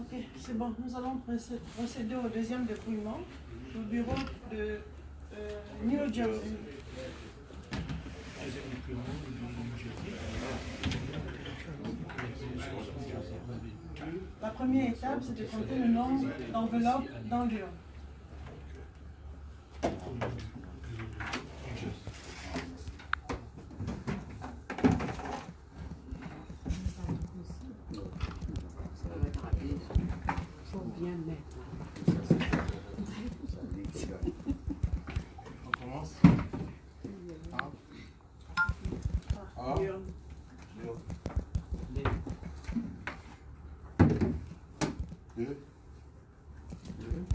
Ok, c'est bon. Nous allons procéder au deuxième dépouillement au bureau de New Jersey. La première étape, c'est de compter le nombre d'enveloppes dans l'urne. On commence.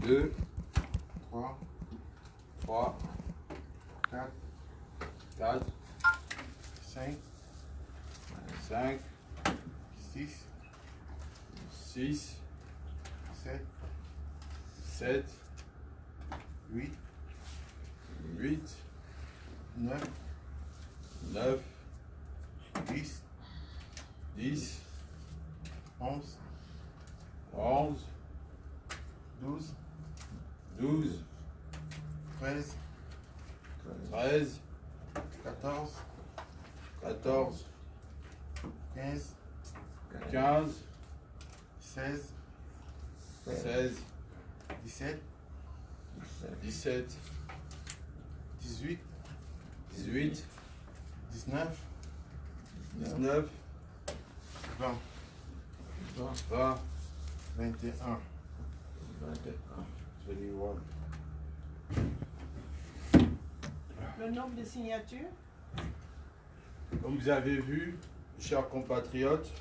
Deux, trois, quatre, cinq, six, sept, huit, neuf, 10, 11, 12, 13, 14, 15, 16, 17, 18, 19, 20, 21. Le nombre de signatures. Comme vous avez vu, chers compatriotes,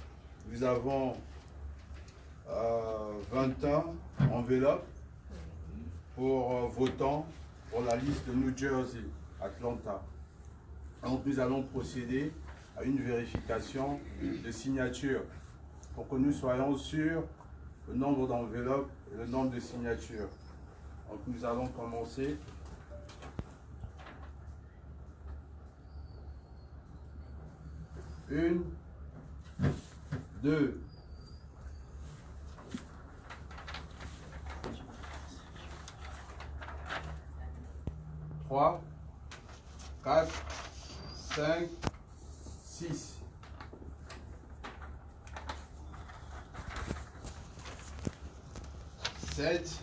nous avons 21 enveloppes pour votants pour la liste de New Jersey, Atlanta. Donc nous allons procéder à une vérification de signatures pour que nous soyons sûrs le nombre d'enveloppes et le nombre de signatures. Donc nous allons commencer. Une, deux, trois, quatre, cinq, six, sept,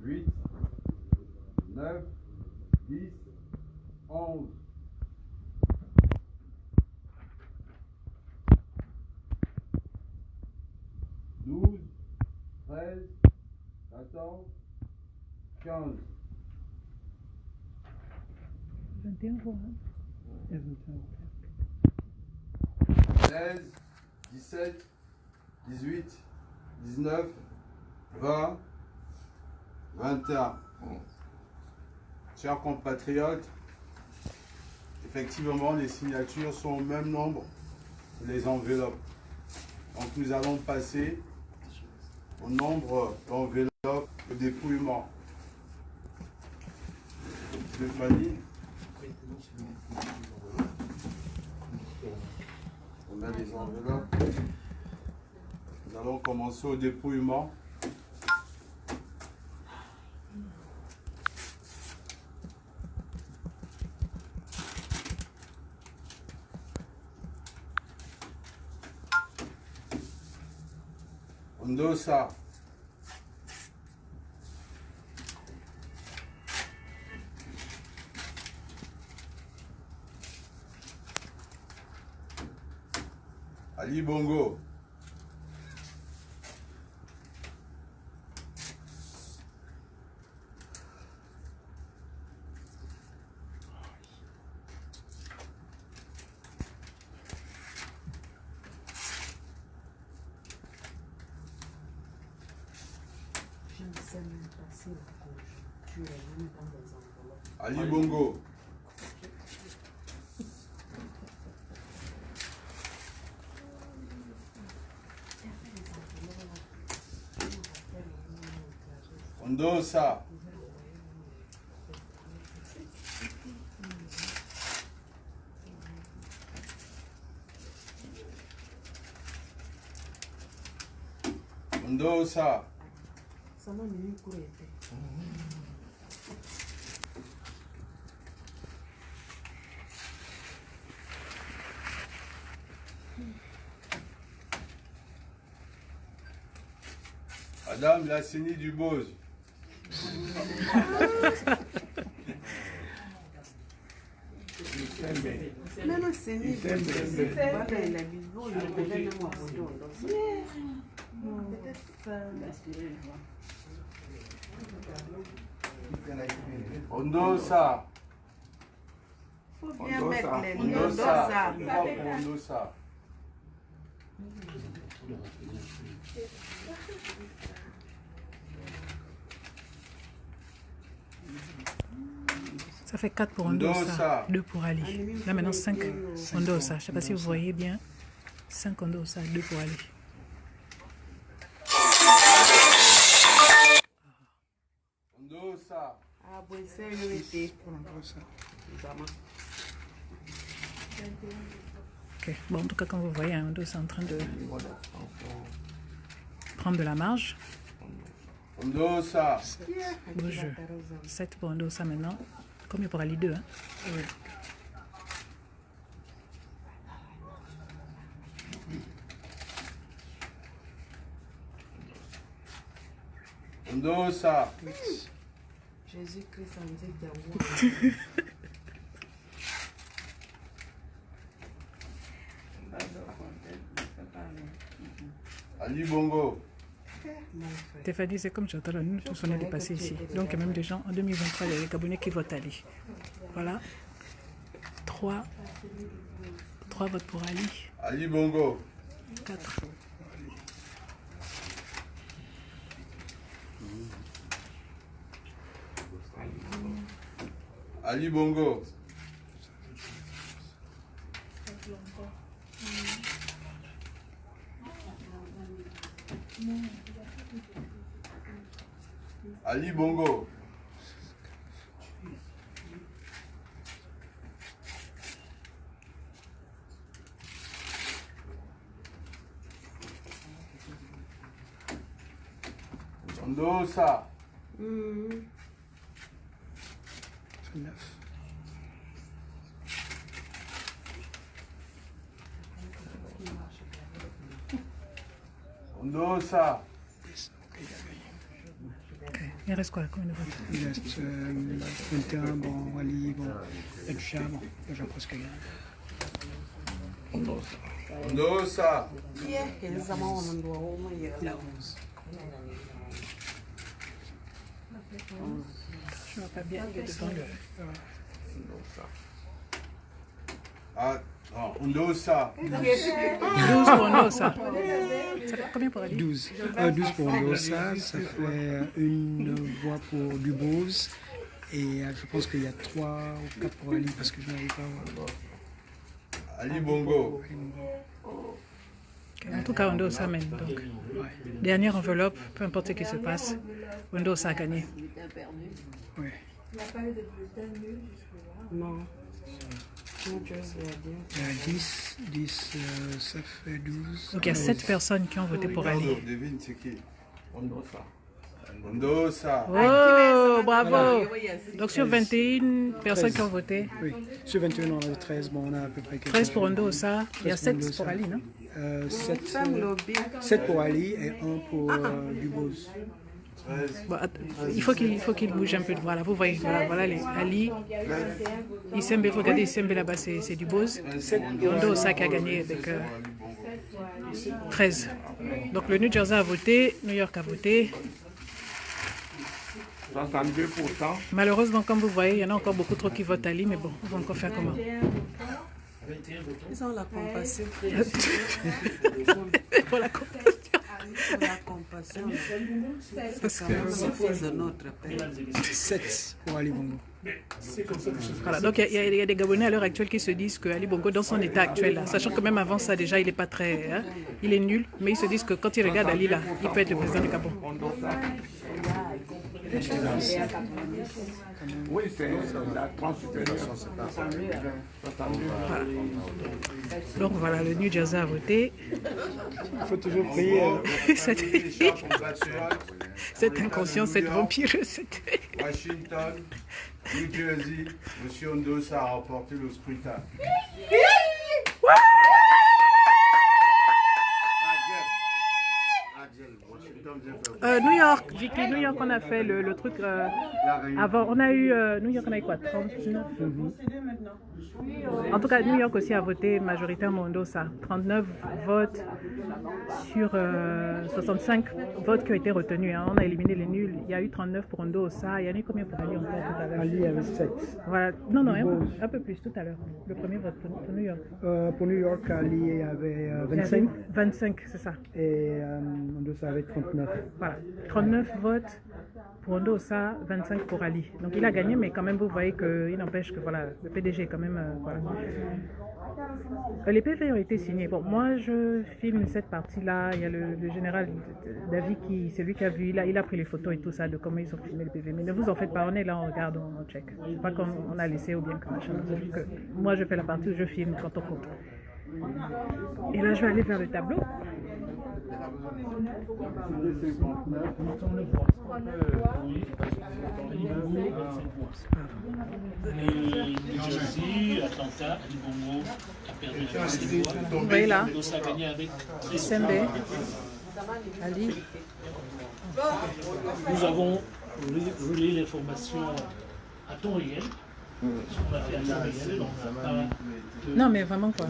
huit, neuf, 10, 11. 12, 13, 14, 15. 21 fois. 16, 17, 18, 19, 20, 21. Chers compatriotes, effectivement, les signatures sont au même nombre que les enveloppes. Donc nous allons passer au nombre d'enveloppes de dépouillement. Stéphanie, on a les enveloppes. Nous allons commencer au dépouillement. Ondosa. Ali Bongo. Ali Bongo. Ondosa. Ondosa. Madame la Sénie du Bose. Ondosa. Faut bien mettre les noms Ondosa. d'Osa. Ondosa. Ça fait 4 pour Ondosa, 2 pour Ali. Là maintenant 5 Ondosa. Je ne sais pas si vous voyez bien. 5 Ondosa, 2 pour Ali. Ondosa. Ah, bon, c'est une idée. Ok. Bon, en tout cas, comme vous voyez, Ondosa est en train de prendre de la marge. Ondosa. Beau jeu. 7 pour Ondosa maintenant. Combien pour Ali 2 hein? Oui. Ondosa. Jésus-Christ en dit d'amour. Ali Bongo. Stéphanie, c'est comme j'entends, nous tous on est dépassés ici. Donc il y a même des gens, en 2023, il y a les Gabonais qui votent Ali. Voilà. 3 votes pour Ali. Ali Bongo. 4. Ali Bongo. Ali Bongo. Ondosa. C'est 9. Ondosa. Il reste quoi? Combien de votes? Il reste 21, bon, Ali, bon, Edcha, bon, déjà presque gagné. Ondosa. Eles amam o do Roma e La 11. Je ne vois pas bien devant le... Ah, non, Ondosa. 12 pour Ondosa. Ça fait combien pour Ali? 12. 12 pour Ondosa, ça fait une voix pour Dubose. Et je pense qu'il y a 3 ou 4 pour Ali parce que je n'arrive pas à voir. Ali Bongo. En tout cas, Ondosa mène. Donc, dernière enveloppe, peu importe ce qui se passe, Ondosa a gagné. Ouais. Non. New Jersey a dit. Il y a 10, 10, ça fait 12. Donc il y a 7 personnes qui ont voté pour Ali. Devine c'est qui? Ondosa. Ondosa. Oh, bravo! Donc sur 21 personnes qui ont voté, Oui, sur 21, on a 13, bon, on a à peu près 13 pour Ondosa, il y a 7 Ondosa. pour Ali, non? 7 pour Ali et 1 pour Dubose. Bon, il faut qu'il bouge un peu. Voilà, vous voyez, voilà les Ali. Isembe, regardez Isembe là-bas, c'est du Bose. Et Ondosa qui a gagné avec 13. Donc le New Jersey a voté, New York a voté. 62%. Malheureusement, comme vous voyez, il y en a encore beaucoup trop qui votent Ali, mais bon, on va encore faire comment? Ils ont la compassion. Pour la compassion. La compassion. C'est quand même le fils de notre père. 7 pour Ali Bongo. Voilà, donc il y a des Gabonais à l'heure actuelle qui se disent que Ali Bongo, dans son état actuel, là, sachant que même avant ça, déjà, il n'est pas très... Hein, il est nul, mais ils se disent que quand ils regardent Ali, là, il peut être le président du Gabon. Oui, c'est la tranche supérieure. Voilà. Donc voilà, le New Jersey a voté. Il faut toujours prier. Cette inconscience, cette vampire, c'était... Washington, New Jersey, M. Ondosa a remporté le scrutin. New York, Vicky, New York, on a fait le truc avant. On a eu, New York, on a eu quoi, 39 En tout cas, New York aussi a voté majoritairement Ondosa. 39 votes sur 65 votes qui ont été retenus. Hein. On a éliminé les nuls. Il y a eu 39 pour Ondosa. Il y en a eu combien pour Ali encore tout à l'heure? Ali avait 7. Voilà. Non, un peu plus tout à l'heure. Le premier vote pour New York. Pour New York, Ali avait 25. 25, c'est ça. Et Ondosa avait 39. Voilà. 39 votes pour Ondosa, 25 pour Ali. Donc il a gagné, mais quand même, vous voyez qu'il n'empêche que voilà, le PDG quand même... voilà. Les PV ont été signés. Bon, moi, je filme cette partie-là. Il y a le général David, c'est lui qui a vu, il a pris les photos et tout ça de comment ils ont filmé le PV. Mais ne vous en faites pas, on est là, on regarde, on check. C'est pas qu'on a laissé ou bien que machin. C'est juste que moi, je fais la partie où je filme quand on compte. Et là, je vais aller vers le tableau. New Jersey, Atlanta, Ali Bongo a perdu avec 7 voix. Vous voyez là, Ondosa a gagné avec 13 Sembe, Ali. Nous avons relayé l'information à temps réel. On a fait à temps réel, donc on n'a pas de... Non, mais vraiment quoi,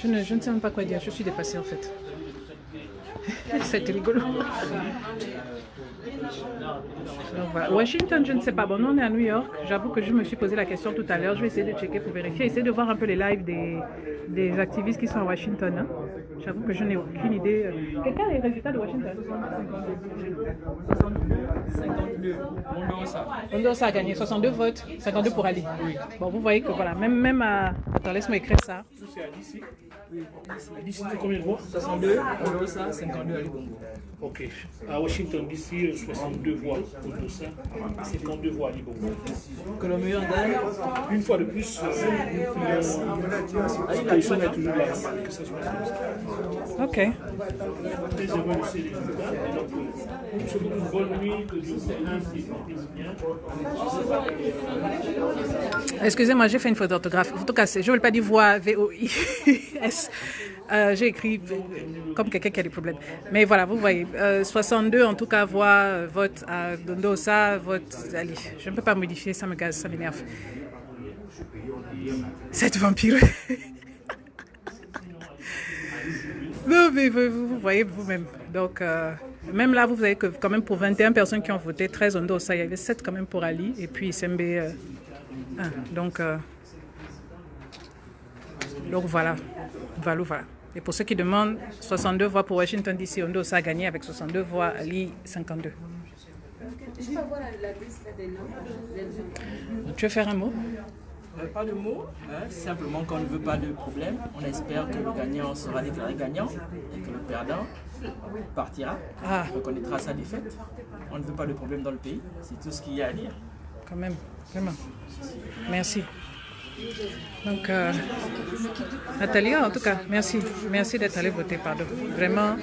je ne sais même pas quoi dire, je suis dépassée en fait. C'était rigolo. Donc, voilà. Washington, je ne sais pas. Bon, nous on est à New York. J'avoue que je me suis posé la question tout à l'heure. Je vais essayer de checker pour vérifier. Essayer de voir un peu les lives des activistes qui sont à Washington. Hein. J'avoue que je n'ai aucune idée. Quelqu'un a les résultats de Washington? 52. Ondosa a gagné 62 votes, 52 pour Ali. Oui. Bon, vous voyez que voilà, même à... Attends, laisse-moi écrire ça. C'est à DC. DC, c'est combien de voix? 62, Ondosa, 52 Ali Bongo. Ok. À Washington DC, 62 voix Ondosa, 52 voix Ali Bongo. Que le meilleur gagne. Une fois de plus, la situation est toujours là. Que ça soit comme ça. Ok. Très heureux de ces résultats. Et donc, nous souhaitons une bonne nuit, que Dieu vous bien. Excusez-moi, j'ai fait une faute d'orthographe. En tout cas, je ne veux pas dire voix, V-O-I-S. J'ai écrit comme quelqu'un qui a des problèmes. Mais voilà, vous voyez, 62 en tout cas voix, vote à Ondosa, vote Ali. Je ne peux pas modifier, ça me gaze, ça m'énerve. Cette vampire. Non, mais vous voyez vous-même. Donc, même là, vous voyez que quand même pour 21 personnes qui ont voté, 13 Ondosa, il y avait 7 quand même pour Ali, et puis Sembe 1. Donc voilà. Voilà. Et pour ceux qui demandent, 62 voix pour Washington DC, Ondosa a gagné avec 62 voix, Ali 52. Je peux avoir la liste des noms. Tu veux faire un mot? Pas de mots, hein, simplement qu'on ne veut pas de problème. On espère que le gagnant sera déclaré gagnant et que le perdant partira, reconnaîtra sa défaite. On ne veut pas de problème dans le pays, c'est tout ce qu'il y a à dire. Quand même, vraiment. Merci. Donc, Nathalie, en tout cas, merci. Merci d'être allée voter, pardon. Vraiment,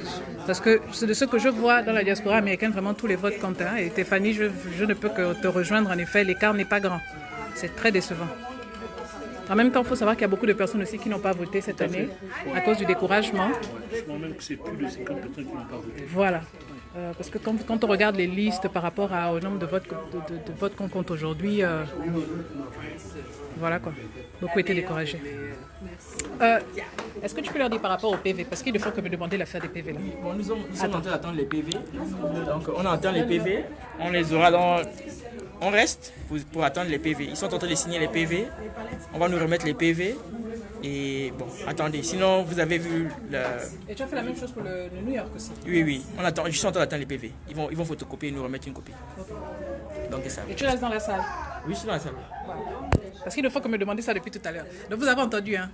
parce que c'est de ce que je vois dans la diaspora américaine, vraiment tous les votes comptent. Hein. Et Stéphanie, je ne peux que te rejoindre. En effet, l'écart n'est pas grand. C'est très décevant. En même temps, il faut savoir qu'il y a beaucoup de personnes aussi qui n'ont pas voté cette année à cause du découragement. Je crois même que c'est plus de 50 personnes qui n'ont pas voté. Voilà. Parce que quand on regarde les listes par rapport au nombre de votes qu'on compte aujourd'hui, voilà quoi. Beaucoup étaient découragés. Est-ce que tu peux leur dire par rapport au PV? Parce qu'il ne faut que me demander l'affaire des PV là. Bon, nous sommes en train d'attendre les PV. Donc on attend les PV. On les aura dans... On reste pour attendre les PV. Ils sont en train de signer les PV. On va nous remettre les PV. Et bon, attendez. Sinon, vous avez vu... Et tu as fait la même chose pour le New York aussi? Oui. On attend. Je suis en train d'attendre les PV. Ils vont photocopier et nous remettre une copie. Okay. Donc c'est ça. Et tu restes dans la salle? Oui, je suis dans la salle. Parce qu'il ne faut que me demander ça depuis tout à l'heure. Donc vous avez entendu, hein?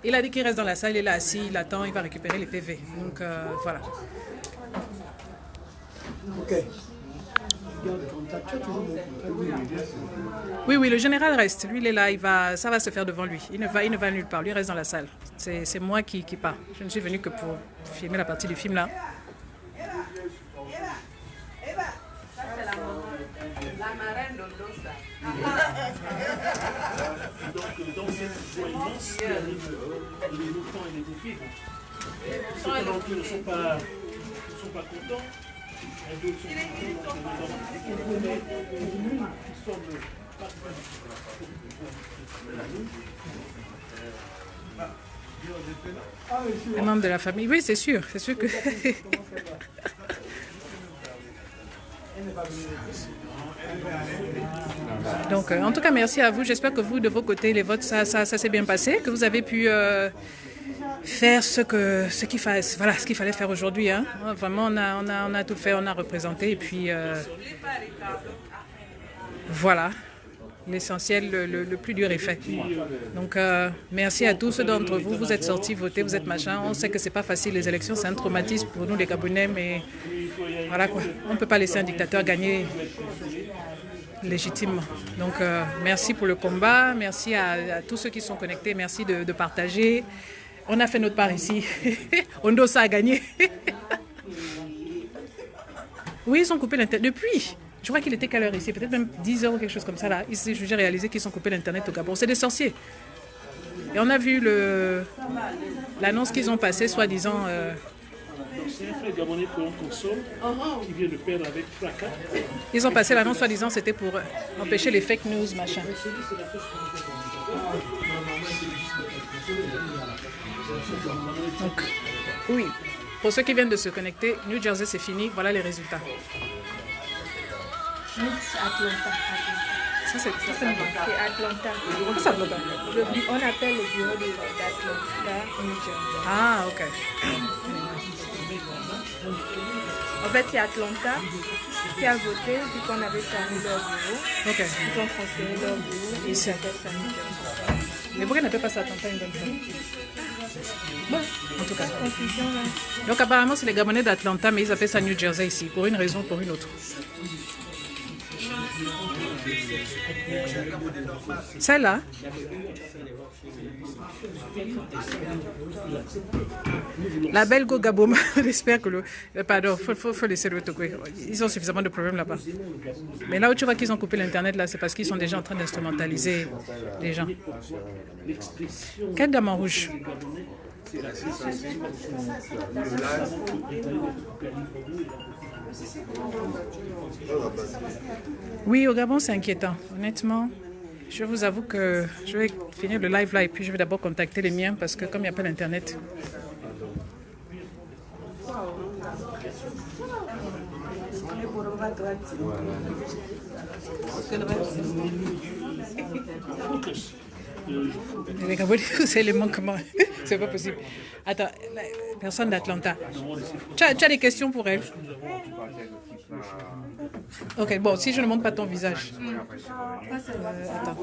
Il a dit qu'il reste dans la salle, il est là assis, il attend, il va récupérer les PV. Donc voilà. Ok. garde contact. Tu as toujours mon contact. Oui, oui, le général reste. Lui, il est là, ça va se faire devant lui. Il ne va nulle part. Lui, il reste dans la salle. C'est moi qui pars. Je ne suis venue que pour filmer la partie du film là. La marraine d'Ondosa. Donc, dans cette joie immense, il y a les moutons et les défis. Ceux qui ne sont pas contents, et d'autres sont contents. Vous prenez une qui semble pas Les membres de la famille. Oui, c'est sûr que... Donc, en tout cas, merci à vous. J'espère que vous, de vos côtés, les votes, ça s'est bien passé, que vous avez pu faire ce qu'il fallait faire aujourd'hui. Hein. Vraiment, on a tout fait, on a représenté. Et puis, voilà, l'essentiel, le plus dur est fait. Donc, merci à tous d'entre vous. Vous êtes sortis voter, vous êtes machin. On sait que c'est pas facile, les élections, c'est un traumatisme pour nous, les Gabonais, mais voilà quoi. On ne peut pas laisser un dictateur gagner légitimement. Donc, merci pour le combat. Merci à tous ceux qui sont connectés. Merci de partager. On a fait notre part ici. Ondosa a gagné. Oui, ils ont coupé l'Internet. Depuis, je crois qu'il était quelle heure ici? Peut-être même 10 heures ou quelque chose comme ça. Là. Ici, j'ai réalisé qu'ils ont coupé l'Internet au Gabon. C'est des sorciers. Et on a vu l'annonce qu'ils ont passée, soi-disant... C'est un frère gabonais pour un console qui vient de perdre avec fracas. Ils ont passé l'annonce, soi-disant, c'était pour empêcher les fake news, machin. Donc, oui, pour ceux qui viennent de se connecter, New Jersey, c'est fini. Voilà les résultats. Ça, c'est Atlanta. C'est Atlanta. On appelle le bureau d'Atlanta, New Jersey. Ah, ok. En fait, c'est Atlanta qui a voté, vu qu'on avait fermé leur bureau. Ok. Ils ont transféré leur bureau et ça s'appelle ça New Jersey. Mais pourquoi n'appelle pas ça Atlanta une bonne fois? Bon, en tout cas. Confusion là. Donc apparemment, c'est les Gabonais d'Atlanta, mais ils appellent ça New Jersey ici, pour une raison ou pour une autre. Celle-là, la Belgo Gaboma, j'espère que pardon, faut laisser le toquer. Ils ont suffisamment de problèmes là-bas. Mais là où tu vois qu'ils ont coupé l'Internet, là, c'est parce qu'ils sont déjà en train d'instrumentaliser les gens. Quelle dame en rouge? Oui, au Gabon, c'est inquiétant. Honnêtement, je vous avoue que je vais finir le live là et puis je vais d'abord contacter les miens parce que comme il n'y a pas d'internet. Les Gabonais, c'est les manquements. C'est pas possible. Attends, personne d'Atlanta. Tu as des questions pour elle? Ok, bon, si je ne montre pas ton visage. Attends.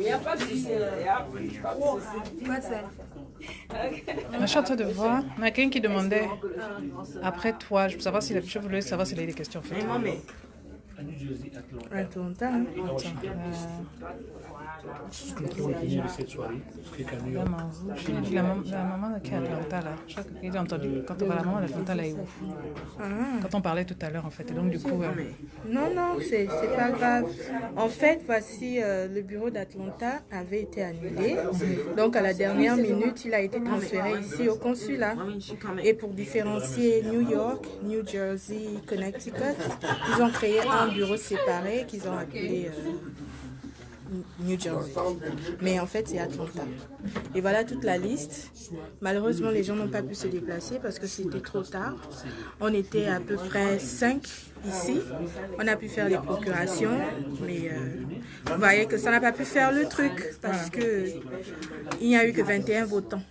Je suis en train de voir. Il y a quelqu'un qui demandait après toi. Je voulais savoir s'il y avait des questions. Atlanta. La maman qui est à Atlanta là. Je crois qu'il a entendu quand on parle la maman d'Atlanta là est où? Quand on parlait tout à l'heure en fait. Et donc du coup. Non, c'est pas grave. En fait, voici le bureau d'Atlanta avait été annulé. Donc à la dernière minute, il a été transféré ici au consulat. Et pour différencier New York, New Jersey, Connecticut, ils ont créé un bureau séparé qu'ils ont appelé New Jersey. Mais en fait, c'est Atlanta. Et voilà toute la liste. Malheureusement, les gens n'ont pas pu se déplacer parce que c'était trop tard. On était à peu près 5 ici. On a pu faire les procurations, mais vous voyez que ça n'a pas pu faire le truc parce qu'il n'y a eu que 21 votants.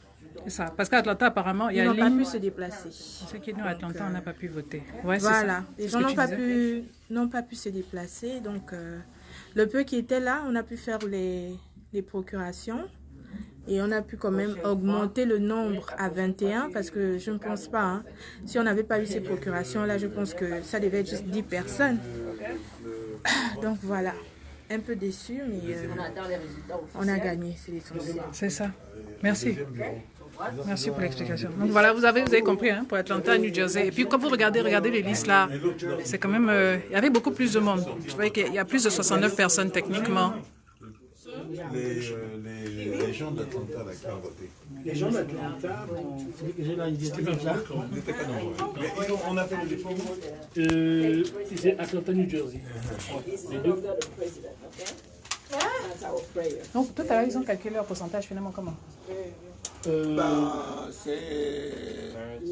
C'est ça. Parce qu'à Atlanta, apparemment, il y a ils n'ont pas pu se déplacer. Ceux qui sont à Atlanta, on n'a pas pu voter. Ouais, voilà. Les gens n'ont pas pu se déplacer. Donc, le peu qui était là, on a pu faire les procurations. Et on a pu quand même augmenter le nombre à 21 parce que je ne pense pas. Hein, si on n'avait pas eu ces procurations-là, je pense que ça devait être juste 10 personnes. Donc voilà, un peu déçu, mais on a gagné, c'est l'essentiel. C'est ça. Merci. Merci pour l'explication. Donc voilà, vous avez compris, hein, pour Atlanta, New Jersey. Et puis quand vous regardez les listes là, c'est quand même... il y avait beaucoup plus de monde. Je voyais qu'il y a plus de 69 personnes techniquement. Les gens d'Atlanta qui ont voté. Les gens d'Atlanta, ils étaient pas nombreux. Mais on a fait le dépôt. C'est Atlanta, New Jersey. Les deux. Donc tout à l'heure, ils ont calculé leur pourcentage finalement comment? C'est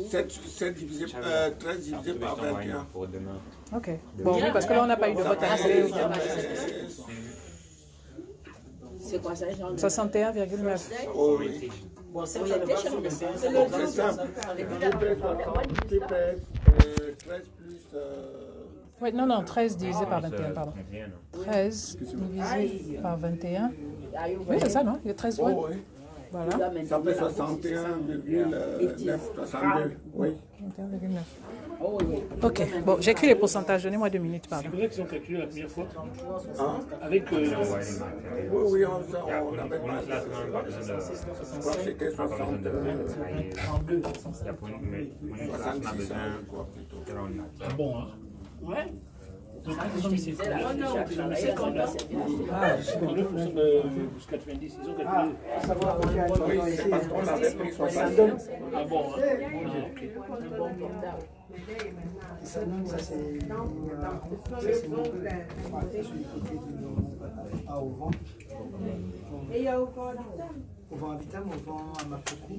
13 divisé par 21. Ok. Bon, oui, parce que là, on n'a pas eu de vote annuel. C'est quoi ça, genre 61,9. Oh oui. Bon, c'est simple. Tu perds 13 plus... Oui, non, 13 divisé par 21, pardon. 13 divisé par 21. Oui, c'est ça, non? Il y a 13 votes. Oh, oui. Voilà. Ça fait 61,9, 62, oui. 61,9. Ok, bon, j'écris les pourcentages. Donnez-moi 2 minutes, pardon. C'est vrai qu'ils ont calculé la première fois. Hein? Avec... Oui, on avait pas... Je crois que c'était 62. 66, quoi, plutôt. Ah bon, hein? Ouais. Donc, ils ont mis ces couleurs. Ah, c'est 59% plus 90, ils ont calculé. Oui, c'est parce qu'on avait pris 62. Ah bon, hein? Ça, c'est au vent. Au vent habitant, au vent à Mapoku.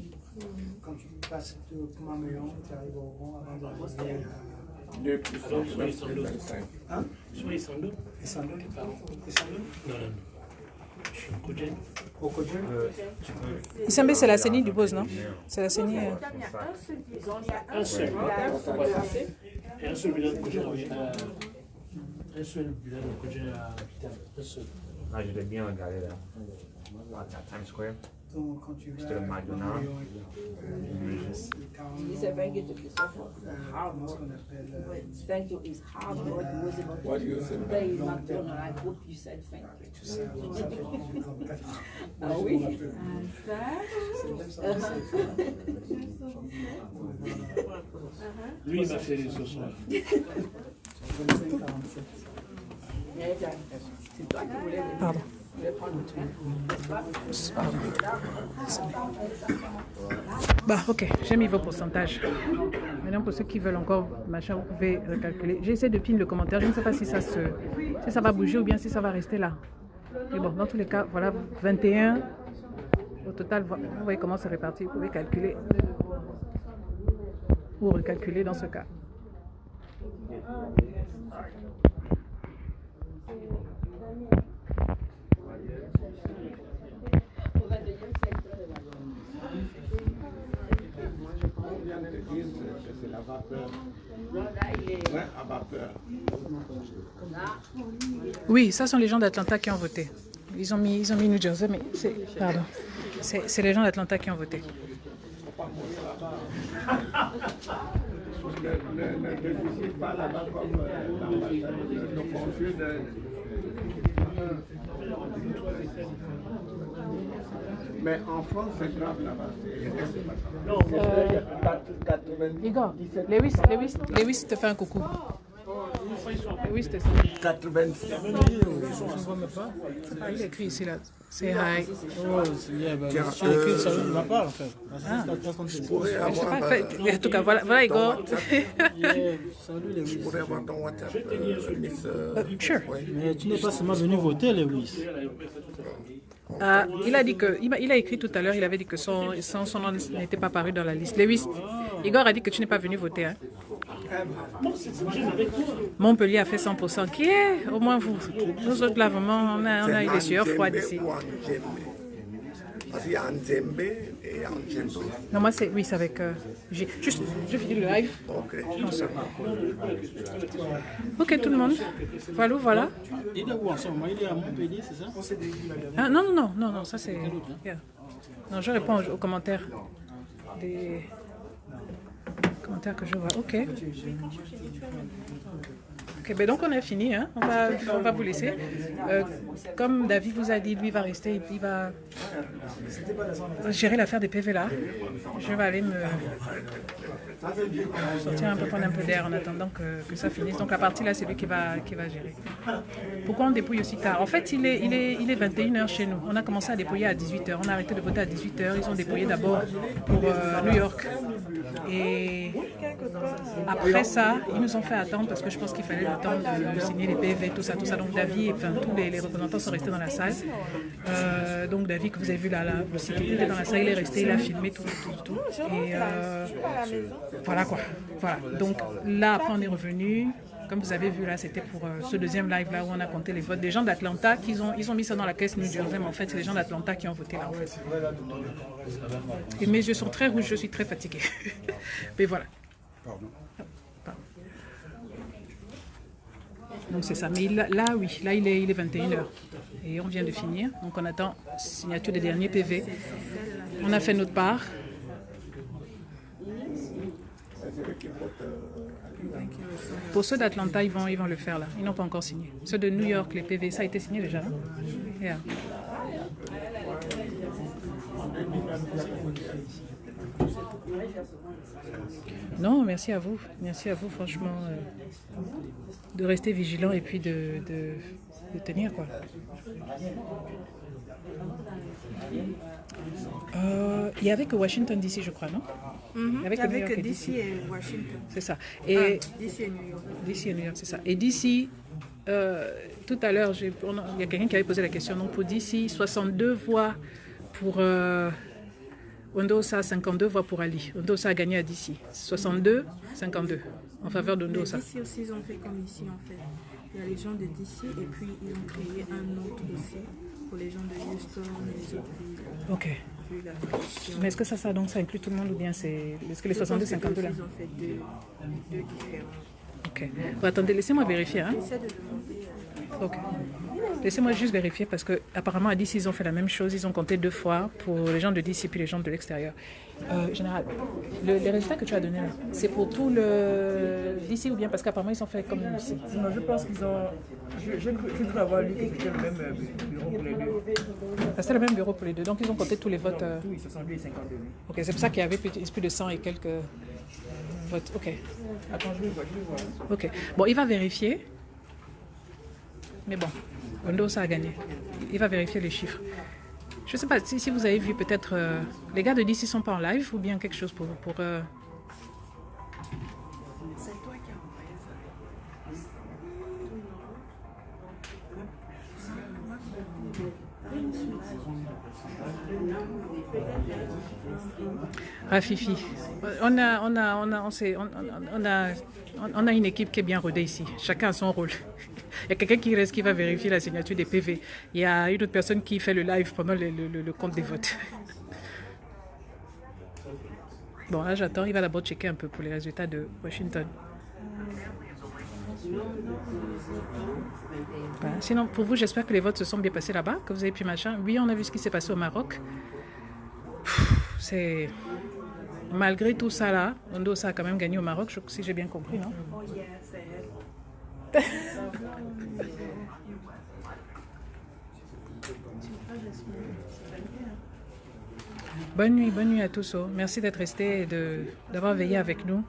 Quand tu passes de Kumameon, tu arrives au vent avant d'arriver à... 2 plus 25. Hein? Sur les Sando. Les Sando? Les Sando? Non. Je suis au Kodjen. Au Kodjen? Isambé, c'est la CENI du Bose, non? C'est la CENI... Un seul. Et un seul village de Kodjen. Un seul village de Kodjen à Habitat. Un seul. Ah, je l'ai bien regardé là. À Times Square. Donc, quand tu vas C'était le McDonald's. Thank you is hard. What do you say? McDonald's, I hope you said thank you. Ah oui? Lui, il m'a fait les ce soir. C'est toi qui voulais le Pardon. Bah, ok, j'ai mis vos pourcentages. Maintenant, pour ceux qui veulent encore, machin, vous pouvez recalculer. J'essaie de pinner le commentaire. Je ne sais pas si ça va bouger ou bien si ça va rester là. Mais bon, dans tous les cas, voilà, 21. Au total, vous voyez comment c'est réparti. Vous pouvez calculer ou recalculer dans ce cas. C'est la vapeur. Ouais, à vapeur. Oui, ça sont les gens d'Atlanta qui ont voté. Ils ont mis New Jersey, mais c'est les gens d'Atlanta qui ont voté. Ne déficit pas là-bas comme le consul de... Mais en France, c'est grave là-bas. Igor, Lewis te fait un coucou. Lewis te fait 86. Ah, il écrit ici là. C'est hi. Oh, c'est bien. Si on écrit ça, il va pas en fait. Je pourrais avoir... En tout cas, voilà Igor. Salut Lewis. Je pourrais avoir ton WhatsApp, Sure. Mais tu n'es pas seulement venu voter, Lewis. Il a dit que, il a écrit tout à l'heure, il avait dit que son nom n'était pas paru dans la liste. Lewis, Igor a dit que tu n'es pas venu voter. Hein? Montpellier a fait 100%. Qui est au moins vous? Nous autres là, vraiment, on a eu des sueurs froides ici. Parce qu'il y a Nzembe et Anjembo. Non, moi c'est, oui, c'est avec... juste, je finis le live. Ok. Non, ça. Ok, tout le monde. Voilà. Il est où en ce moment? Il est à Montpellier, c'est ça? Ah, non, ça c'est... Yeah. Non, je réponds aux commentaires des... Comment commentaires que je vois. Ok. Ok, ben donc on a fini, hein. On va vous laisser. Comme David vous a dit, lui va rester et puis il va gérer l'affaire des PV là. Je vais aller me sortir un peu, prendre un peu d'air en attendant que ça finisse. Donc la partie là, c'est lui qui va gérer. Pourquoi on dépouille aussi tard? En fait, il est 21h chez nous. On a commencé à dépouiller à 18h. On a arrêté de voter à 18h. Ils ont dépouillé d'abord pour New York. Et après ça, ils nous ont fait attendre parce que je pense qu'il fallait le temps de signer les PV, tout ça. Donc David, enfin tous les représentants sont restés dans la salle. Donc David que vous avez vu là, il était dans la salle, il est resté, il a filmé tout. Et voilà quoi. Voilà. Donc là, après on est revenu. Comme vous avez vu là, c'était pour ce deuxième live là où on a compté les votes des gens d'Atlanta ils ont mis ça dans la caisse New Jersey, mais en fait c'est les gens d'Atlanta qui ont voté là en fait. Et mes yeux sont très rouges, je suis très fatiguée. Mais voilà. Pardon. Donc c'est ça. Mais là oui, là il est 21h. Et on vient de finir. Donc on attend signature des derniers PV. On a fait notre part. Pour ceux d'Atlanta, ils vont le faire là. Ils n'ont pas encore signé. Ceux de New York, les PV, ça a été signé déjà, non? Yeah. Non, merci à vous. Merci à vous, franchement, de rester vigilant et puis de tenir, quoi. Il y avait que Washington DC, je crois, non? Il y avait que DC et Washington. C'est ça. Et DC et New York. DC et New York, c'est ça. Et DC, tout à l'heure, il y a quelqu'un qui avait posé la question. Donc pour DC, 62 voix pour Ondosa, 52 voix pour Ali. Ondosa a gagné à DC. 62, 52 en faveur d'Ondosa. DC aussi, ils ont fait comme ici, en fait. Il y a les gens de DC et puis ils ont créé un autre aussi pour les gens de Houston et les autres villes. Ok. Mais est-ce que ça inclut tout le monde ou bien c'est... Est-ce que les 62, 52 là? Ils ont fait deux différents. Ok. Bon, attendez, laissez-moi vérifier. Hein? J'essaie de demander. Ok. Laissez-moi juste vérifier parce qu'apparemment à DC, ils ont fait la même chose. Ils ont compté 2 fois pour les gens de DC puis les gens de l'extérieur. Général, les résultats que tu as donnés là, c'est pour tout le DC ou bien parce qu'apparemment ils ont fait comme ici? Non, je pense qu'ils ont... Je crois avoir lu que c'était le même bureau pour les deux. C'était le même bureau pour les deux, donc ils ont compté tous les votes. Tout, 62 et 52. Ok, c'est pour ça qu'il y avait plus de 100 et quelques votes. Ok. Attends, je vais voir. Ok. Bon, il va vérifier. Mais bon, Ondosa a gagné. Il va vérifier les chiffres. Je ne sais pas si vous avez vu peut-être... les gars de DC ne sont pas en live ou bien quelque chose pour C'est toi qui as envoyé ça. Rafifi. On a une équipe qui est bien rodée ici. Chacun a son rôle. Il y a quelqu'un qui reste qui va vérifier la signature des PV. Il y a une autre personne qui fait le live pendant le compte des votes. Bon, là j'attends. Il va d'abord checker un peu pour les résultats de Washington. Voilà. Sinon, pour vous, j'espère que les votes se sont bien passés là-bas, que vous avez pu machin. Oui, on a vu ce qui s'est passé au Maroc. C'est... Malgré tout ça là, Ondosa a quand même gagné au Maroc, si j'ai bien compris, non? Oh yeah, c'est elle. Bonne nuit à tous. Merci d'être restés et d'avoir veillé avec nous.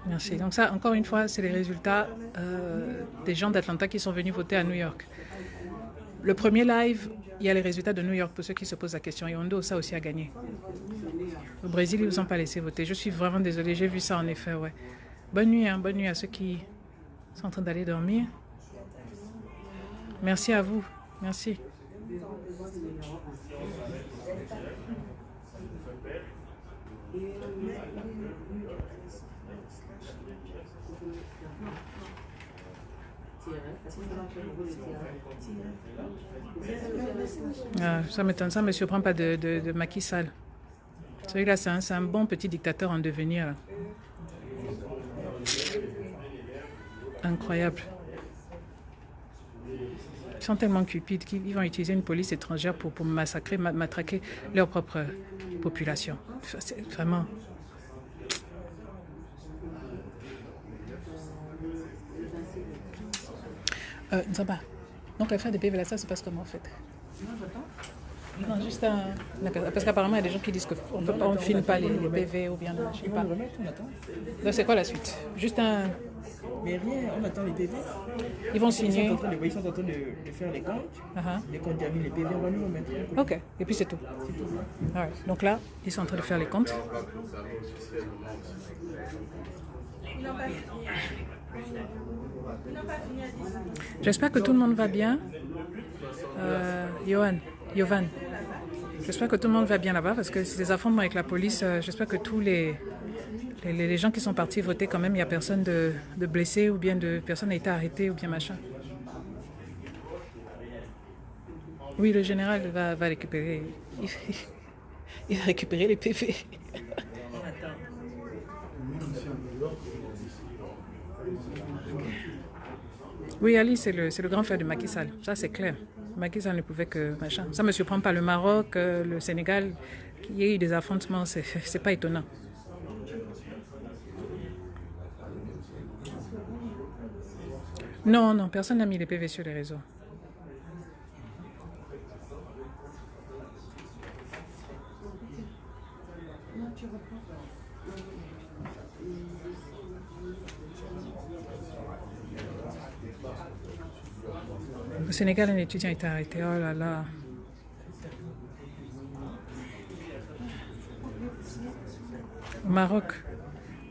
Merci. Donc ça, encore une fois, c'est les résultats des gens d'Atlanta qui sont venus voter à New York. Le premier live, il y a les résultats de New York pour ceux qui se posent la question. Et Ondosa aussi a gagné. Au Brésil, ils ne vous ont pas laissé voter. Je suis vraiment désolée, j'ai vu ça en effet. Ouais. Bonne nuit à ceux qui sont en train d'aller dormir. Merci à vous. Merci. Ça m'étonne, ça ne me surprend pas de Macky Sall. Celui-là, c'est un bon petit dictateur en devenir. Là. incroyable. Ils sont tellement cupides qu'ils vont utiliser une police étrangère pour massacrer, matraquer leur propre population. C'est vraiment... Nzaba, donc l'affaire des PV là, ça se passe comment en fait? Non, juste un... Parce qu'apparemment il y a des gens qui disent qu'on ne filme pas les PV ou bien je sais pas. Donc c'est quoi la suite? Juste un... Mais rien, on attend les PV. Ils vont signer. Ils sont en train de faire les comptes. Les comptes terminent, les PV, on va nous remettre. Ok, et puis c'est tout. Ouais. Donc là, ils sont en train de faire les comptes. J'espère que tout le monde va bien. Yovan. J'espère que tout le monde va bien là-bas parce que c'est des affrontements avec la police. J'espère que tous les gens qui sont partis voter quand même, il n'y a personne de blessé ou bien de personne n'a été arrêtée ou bien machin. Oui, le général va récupérer. Il va récupérer les PV. Oui, Ali, c'est le grand frère de Macky Sall. Ça, c'est clair. Macky Sall ne pouvait que machin. Ça ne me surprend pas. Le Maroc, le Sénégal, qu'il y ait eu des affrontements, c'est pas étonnant. Non, personne n'a mis les PV sur les réseaux. Au Sénégal, un étudiant a été arrêté. Oh là là.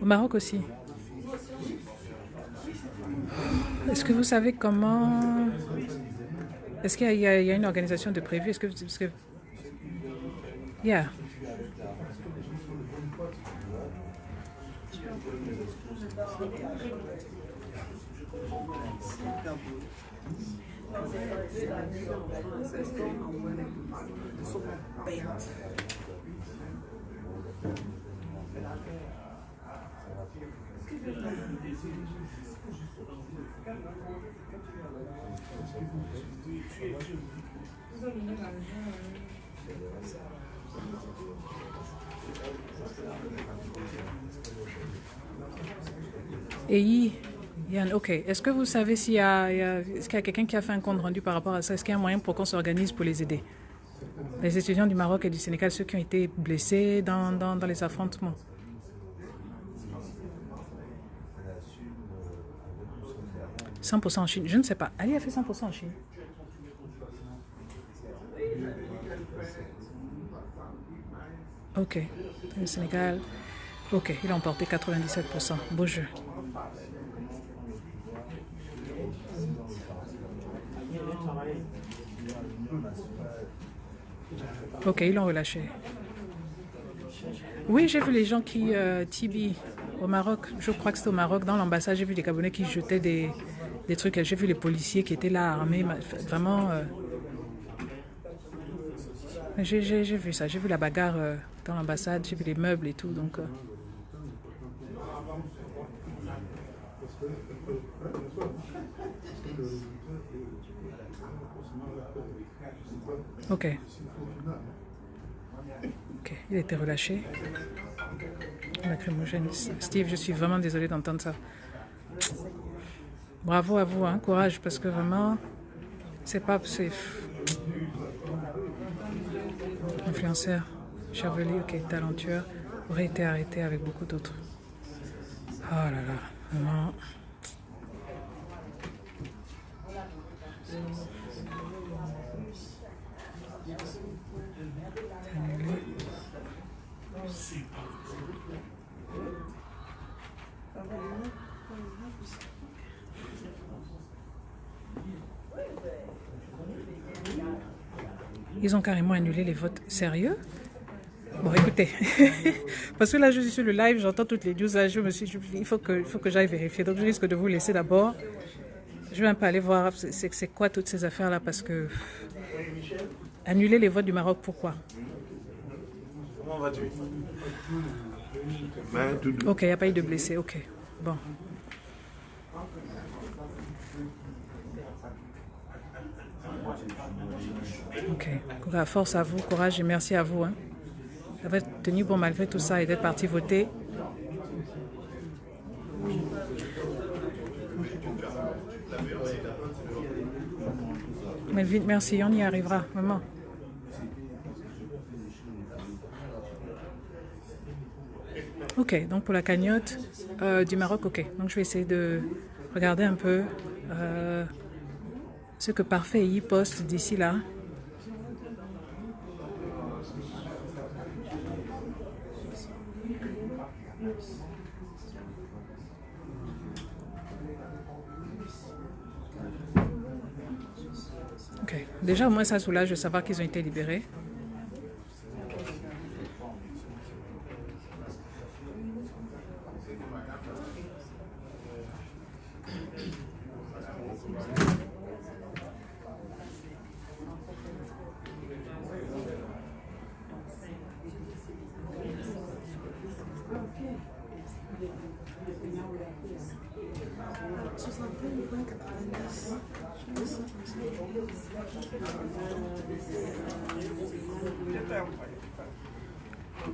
Au Maroc aussi. Est-ce que vous savez comment... Est-ce qu'il y a une organisation de prévu? Est-ce que... Yeah. Et Yann, ok. Est-ce que vous savez s'il y a quelqu'un qui a fait un compte rendu par rapport à ça? Est-ce qu'il y a un moyen pour qu'on s'organise pour les aider? Les étudiants du Maroc et du Sénégal, ceux qui ont été blessés dans les affrontements. « 100% en Chine. Je ne sais pas. Ali a fait 100% en Chine. Ok. Le Sénégal. Ok. Il a emporté 97%. Beau jeu. Ok, ils l'ont relâché. Oui, j'ai vu les gens qui... Tibi, au Maroc, je crois que c'était au Maroc, dans l'ambassade, j'ai vu des Gabonais qui jetaient des trucs. J'ai vu les policiers qui étaient là, armés. Vraiment... J'ai vu ça. J'ai vu la bagarre dans l'ambassade. J'ai vu les meubles et tout, donc... Ok. Ok, il a été relâché. Lacrymogène. Steve, je suis vraiment désolée d'entendre ça. Bravo à vous, hein, courage, parce que vraiment, c'est pas... Influenceur, Chervely, ok, talentueux, aurait été arrêté avec beaucoup d'autres. Oh là là, vraiment... Ils ont carrément annulé les votes. Sérieux? Bon, écoutez, parce que là, je suis sur le live, j'entends toutes les news, là, je me suis dit, il faut que j'aille vérifier. Donc, je risque de vous laisser d'abord. Je vais un peu aller voir c'est quoi toutes ces affaires-là, parce que... Annuler les votes du Maroc, pourquoi? Comment vas-tu? Ok, il n'y a pas eu de blessés, ok. Bon. Ok. Force à vous, courage et merci à vous. Hein. D'avoir tenu bon malgré tout ça et d'être parti voter. Melvin, merci, on y arrivera, vraiment. Ok, donc pour la cagnotte du Maroc, ok. Donc je vais essayer de regarder un peu ce que Parfait y poste d'ici là. Ok, déjà au moins ça soulage de savoir qu'ils ont été libérés.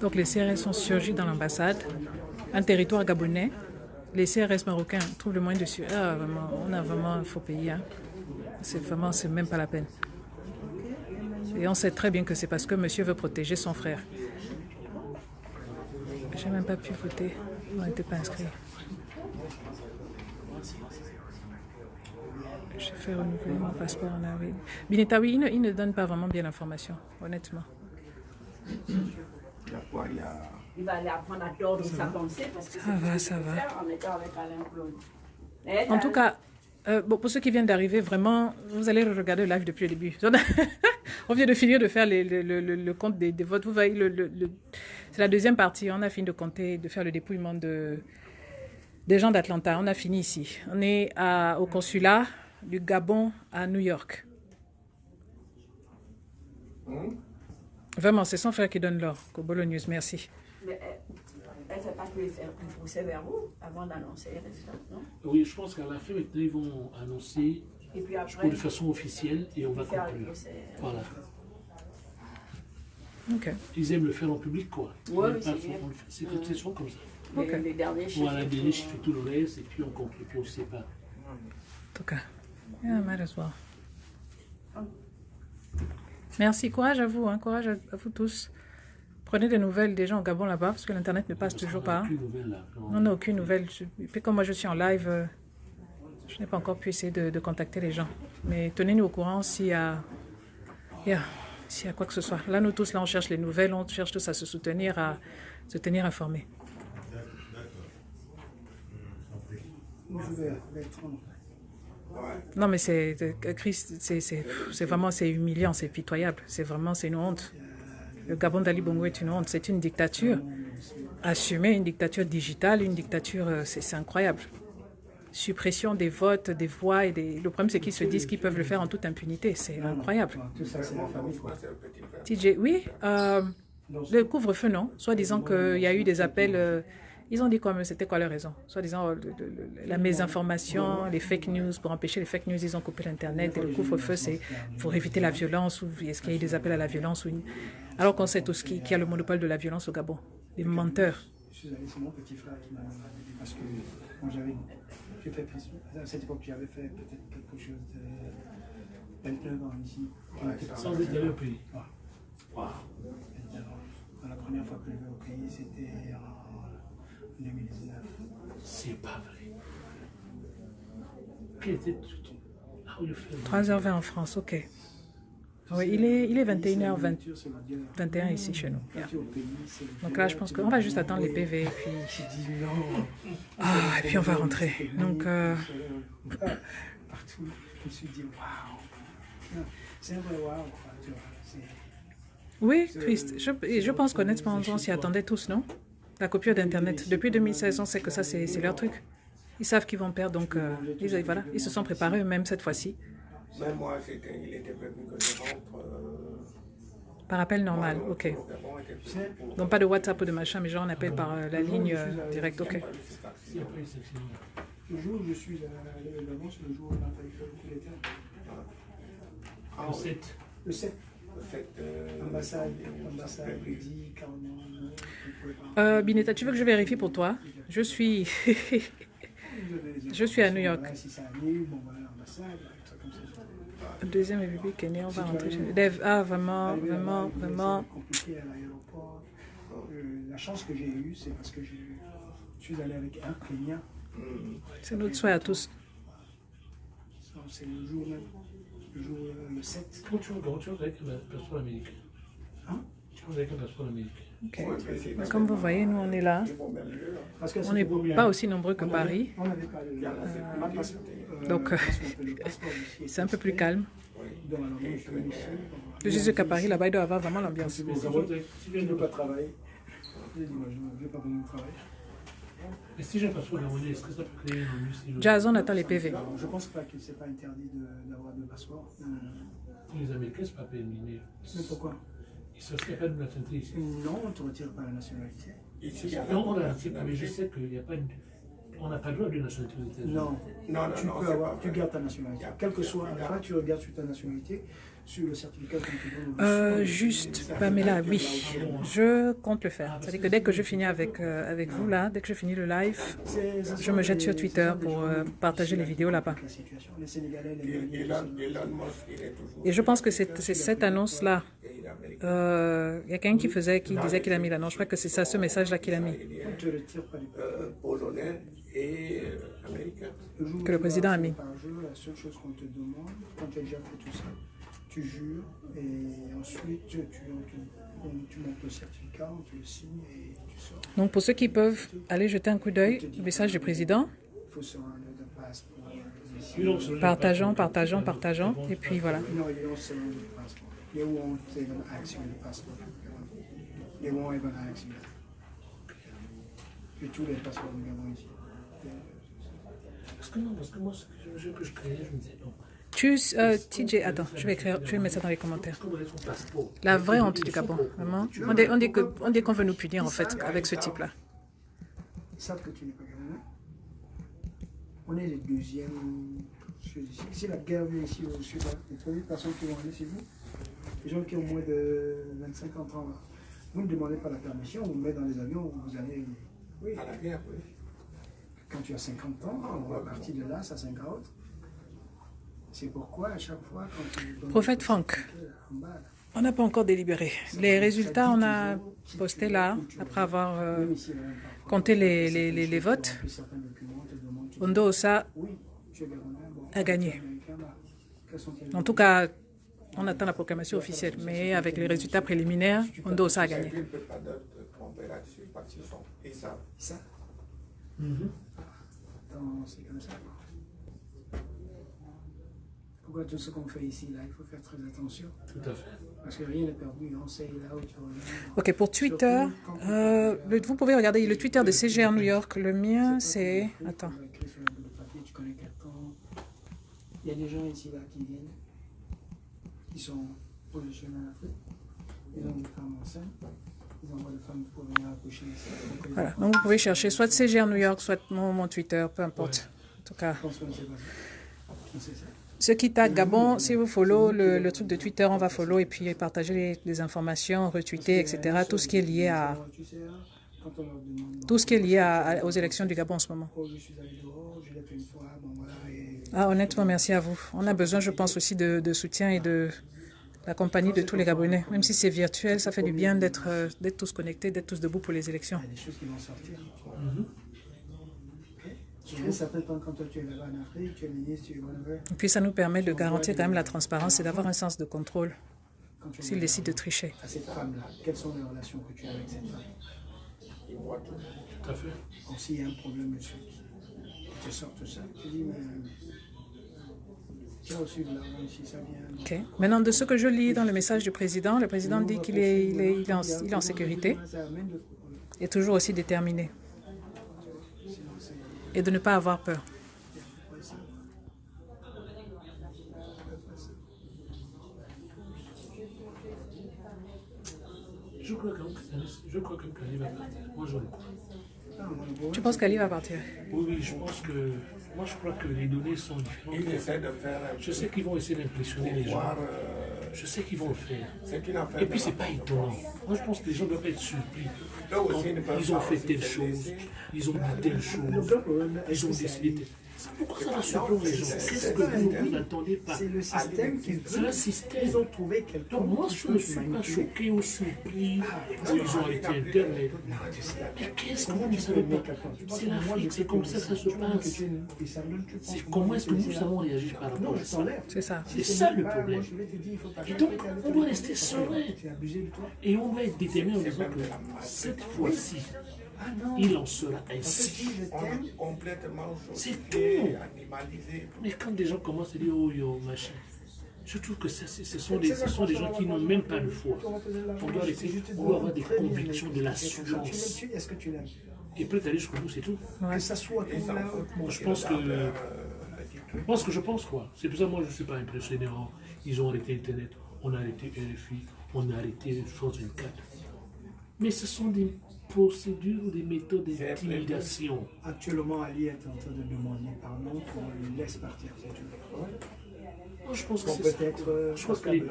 Donc les CRS sont surgis dans l'ambassade, un territoire gabonais. Les CRS marocains trouvent le moyen de suivre. Ah, vraiment, on a vraiment un faux pays. Hein. C'est même pas la peine. Et on sait très bien que c'est parce que monsieur veut protéger son frère. J'ai même pas pu voter. On n'était pas inscrits. J'ai fait renouveler mon passeport en avril. Bineta, oui, il ne donne pas vraiment bien l'information, honnêtement. Il va aller apprendre à tordre sa pensée parce que ça va. En étant avec Alain Claude. En tout cas, bon, pour ceux qui viennent d'arriver, vraiment, vous allez regarder le live depuis le début. On vient de finir de faire le compte des votes. Vous voyez, c'est la deuxième partie. On a fini de compter, de faire le dépouillement des gens d'Atlanta. On a fini ici. On est au consulat du Gabon à New York. Vraiment, c'est son frère qui donne l'or. Kobolo News, merci. Mais elle ne fait pas que faire un procès verbaux avant d'annoncer les résultats, non? Oui, je pense qu'à la fin, maintenant, ils vont annoncer et puis après, de façon officielle et on va conclure. Voilà. Okay. Ils aiment le faire en public, quoi. Ouais, c'est souvent comme ça. Okay. Les derniers chiffres. Voilà, les derniers chiffres, tout le reste, et puis on conclut, puis on se sépare. En tout cas, yeah, might as well. Merci, courage à vous, hein, courage à vous tous. Prenez des nouvelles des gens au Gabon là-bas, parce que l'Internet ne passe toujours pas. On n'a aucune nouvelle. Et puis comme moi je suis en live, je n'ai pas encore pu essayer de contacter les gens. Mais tenez-nous au courant s'il y a quoi que ce soit. Là, nous tous, là, on cherche les nouvelles, on cherche tous à se soutenir, à se tenir informés. Non, mais c'est vraiment, c'est humiliant, c'est pitoyable. C'est une honte. Le Gabon d'Ali Bongo est une honte. C'est une dictature assumée, une dictature digitale, une dictature, c'est incroyable. Suppression des votes, des voix. Le problème, c'est qu'ils se disent qu'ils peuvent le faire en toute impunité. C'est incroyable. Tout ça, c'est la famille, quoi. TJ, oui. Le couvre-feu, non. Soit disant qu'il y a eu des appels... ils ont dit quoi, mais c'était quoi leur raison? Soit disant la mésinformation, les fake news. Pour empêcher les fake news, ils ont coupé l'Internet. Et le couvre-feu, c'est pour éviter la violence. Ou est-ce qu'il y a eu des appels à la violence Alors qu'on sait tous qui a le monopole de la violence au Gabon. Les menteurs. C'est mon petit frère qui m'a demandé parce que moi j'ai fait à cette époque j'avais fait peut-être quelque chose de 29 ans ici. Sans être allé au pays. Wow. La première fois que je vais au pays, c'était en 2019. C'est pas vrai. Quel était 3h20 en France, ok. Oui, il est 21h21 ici chez nous. Yeah. Donc là, je pense qu'on va juste attendre les PV et puis on va rentrer. Donc, partout, je me suis dit waouh. C'est un vrai waouh. Oui, triste. Je pense qu'honnêtement, on s'y attendait tous, non? La coupure d'Internet. Depuis 2016, on sait que ça, c'est leur truc. Ils savent qu'ils vont perdre, donc voilà, ils se sont préparés eux-mêmes cette fois-ci. Même moi, il était prévu que je rentre. Par appel normal, ok. Donc pas de WhatsApp ou de machin, mais genre on appelle par la ligne directe, ok. Le jour où je suis là-bas, c'est le jour où on a failli faire beaucoup d'état. Le 7. Le 7. L'ambassade dit carrément. Bineta, tu veux que je vérifie pour toi? Je suis... je suis à New York. Le deuxième bébé qui est né, on va rentrer chez lui. Ah, vraiment. La chance que j'ai eue, c'est parce que je suis allé avec un Kenyan. C'est notre souhait à tous. C'est le jour même, le 7. Comment tu vas avec un passeport américain? Hein? Tu vas avec un passeport américain. Okay. Comme vous voyez, nous on est là. On n'est pas aussi nombreux que Paris. Donc c'est un peu plus calme. Je dis qu'à Paris, là-bas, il doit avoir vraiment l'ambiance. Si je ne veux pas travailler, je ne vais pas venir travailler. Et si j'ai un passeport gabonais, est-ce que ça peut créer un ennui si Jason attend les PV. Je ne pense pas que ce n'est pas interdit d'avoir deux passeports. Pour les Américains, ce n'est pas pénible. Mais pourquoi? Il n'y a pas de nationalité ici. Non, on ne te retire pas la nationalité. Non, on la retire pas, mais je sais qu'il n'y a pas on n'a pas le droit de nationalité aux États-Unis. Non, tu gardes ta nationalité. Quel que soit la fin, tu regardes sur ta nationalité, sur le certificat qu'on te donne. Juste, Pamela, oui, je compte le faire. C'est-à-dire que dès que je finis avec vous, là, dès que je finis le live, je me jette sur Twitter pour partager les vidéos là-bas. Et je pense que c'est cette annonce-là. Il y a quelqu'un qui disait qu'il a mis l'annonce. Je crois que c'est ça, ce message-là qu'il a mis. Polonais et américain. Que le président a mis. La seule chose qu'on te demande, quand tu as déjà fait tout ça, tu jures et ensuite tu montes le certificat, on te le signe et tu sors. Donc pour ceux qui peuvent aller jeter un coup d'œil au message du président, partageons, et puis voilà. No, you don't surrender the passport. They won't even ask you the passport. They won't even ask you. Tous les passeports du Gabon ici. Parce que moi, ce que je créais, je me disais non. TJ, attends, je vais mettre ça dans les commentaires. La vraie honte du Gabon, vraiment. On dit qu'on veut nous punir en fait avec ce type-là. Ils savent que tu n'es pas Gabonais. On est les deuxièmes. Si la guerre vient ici au sud, les premières personnes qui vont aller, c'est vous. Les gens qui ont moins de 25 ans là. Vous ne demandez pas la permission, on vous met dans les avions, vous allez. Oui. À la guerre, oui. Quand tu as 50 ans, on va partir de là, ça s'ingraute. C'est pourquoi à chaque fois, quand tu... Prophète Franck, on n'a pas encore délibéré. Les résultats, on a posté là, après avoir compté les votes. Ondo Ossa a gagné. En tout cas, on attend la proclamation officielle, mais avec les résultats préliminaires, Ondo Ossa a gagné. Ça. C'est comme ça. Pourquoi tout ce qu'on fait ici, là, il faut faire très attention. Tout à fait. Parce que rien n'est perdu, on sait là où tu reviens. Ok, pour Twitter, vous pouvez regarder le Twitter de CGR New York. Le mien, c'est... Attends. Tu connais quelqu'un. Il y a des gens ici, là, qui viennent, qui sont positionnés en Afrique. Ils ont des femmes enceintes. Ils envoient des femmes pour venir accoucher ici. Voilà, donc vous pouvez chercher soit CGR New York, soit mon Twitter, peu importe. En tout cas. Ceux qui taguent Gabon, si vous follow le truc de Twitter, on va follow et puis partager les informations, retweeter, etc. Tout ce qui est lié à aux élections du Gabon en ce moment. Ah, honnêtement, merci à vous. On a besoin, je pense, aussi de soutien et de la compagnie de tous les Gabonais. Même si c'est virtuel, ça fait du bien d'être tous connectés, d'être tous debout pour les élections. Il y a des choses qui vont sortir. Tu es certain quand toi tu es là-bas en Afrique, tu es ministre, tu es whatever. Et puis ça nous permet de garantir quand même la transparence et d'avoir un sens de contrôle s'ils décident de tricher. À cette femme-là, quelles sont les relations que tu as avec cette femme? Tout à fait. Donc s'il y a un problème dessus, tu sors tout ça, tu dis, mais tu as reçu de l'argent ici, ça vient. Ok. Maintenant, de ce que je lis dans le message du président, le président dit qu'il est en sécurité et toujours aussi déterminé. Et de ne pas avoir peur. Je crois que Kali va partir. Moi, je le crois. Tu penses qu'Ali va partir? Oui, je pense que... Moi, je crois que les données sont différentes. Je sais qu'ils vont essayer d'impressionner les gens. Je sais qu'ils vont le faire. Et puis, c'est pas étonnant. Moi, je pense que les gens doivent être surpris. Quand ils ont fait telle chose, ils ont dit telle chose, ils ont décidé telle. Pourquoi ça va surprendre les gens? Qu'est-ce que vous n'attendez pas? C'est le système qu'ils C'est un système. Ils ont trouvé quelque chose. Donc moi, je ne suis pas choqué ou surpris où ils ont arrêté Internet. Mais qu'est-ce que vous ne savez pas? C'est l'Afrique, c'est comme ça que ça se passe. C'est comment est-ce que nous allons réagir par rapport à ça? C'est ça. C'est ça le problème. Et donc, on doit rester serein. Et on doit être déterminé en disant que cette fois-ci, il en sera ainsi. C'est tout. Mais quand des gens commencent à dire oh yo machin, je trouve que ce sont des gens qui n'ont même pas de foi. On doit avoir des convictions, de l'assurance. Est-ce que tu l'aimes? Et peut-être aller jusqu'au bout, c'est tout. Que ça soit comme là. Je pense quoi. C'est pour ça que moi je ne suis pas impressionné. Ils ont arrêté Internet, on a arrêté RFI, on a arrêté France 24. Mais ce sont des procédures, des méthodes d'intimidation. Actuellement, Ali est en train de demander pardon qu'on le laisse partir. Moi, je pense que c'est ça. Je pense que les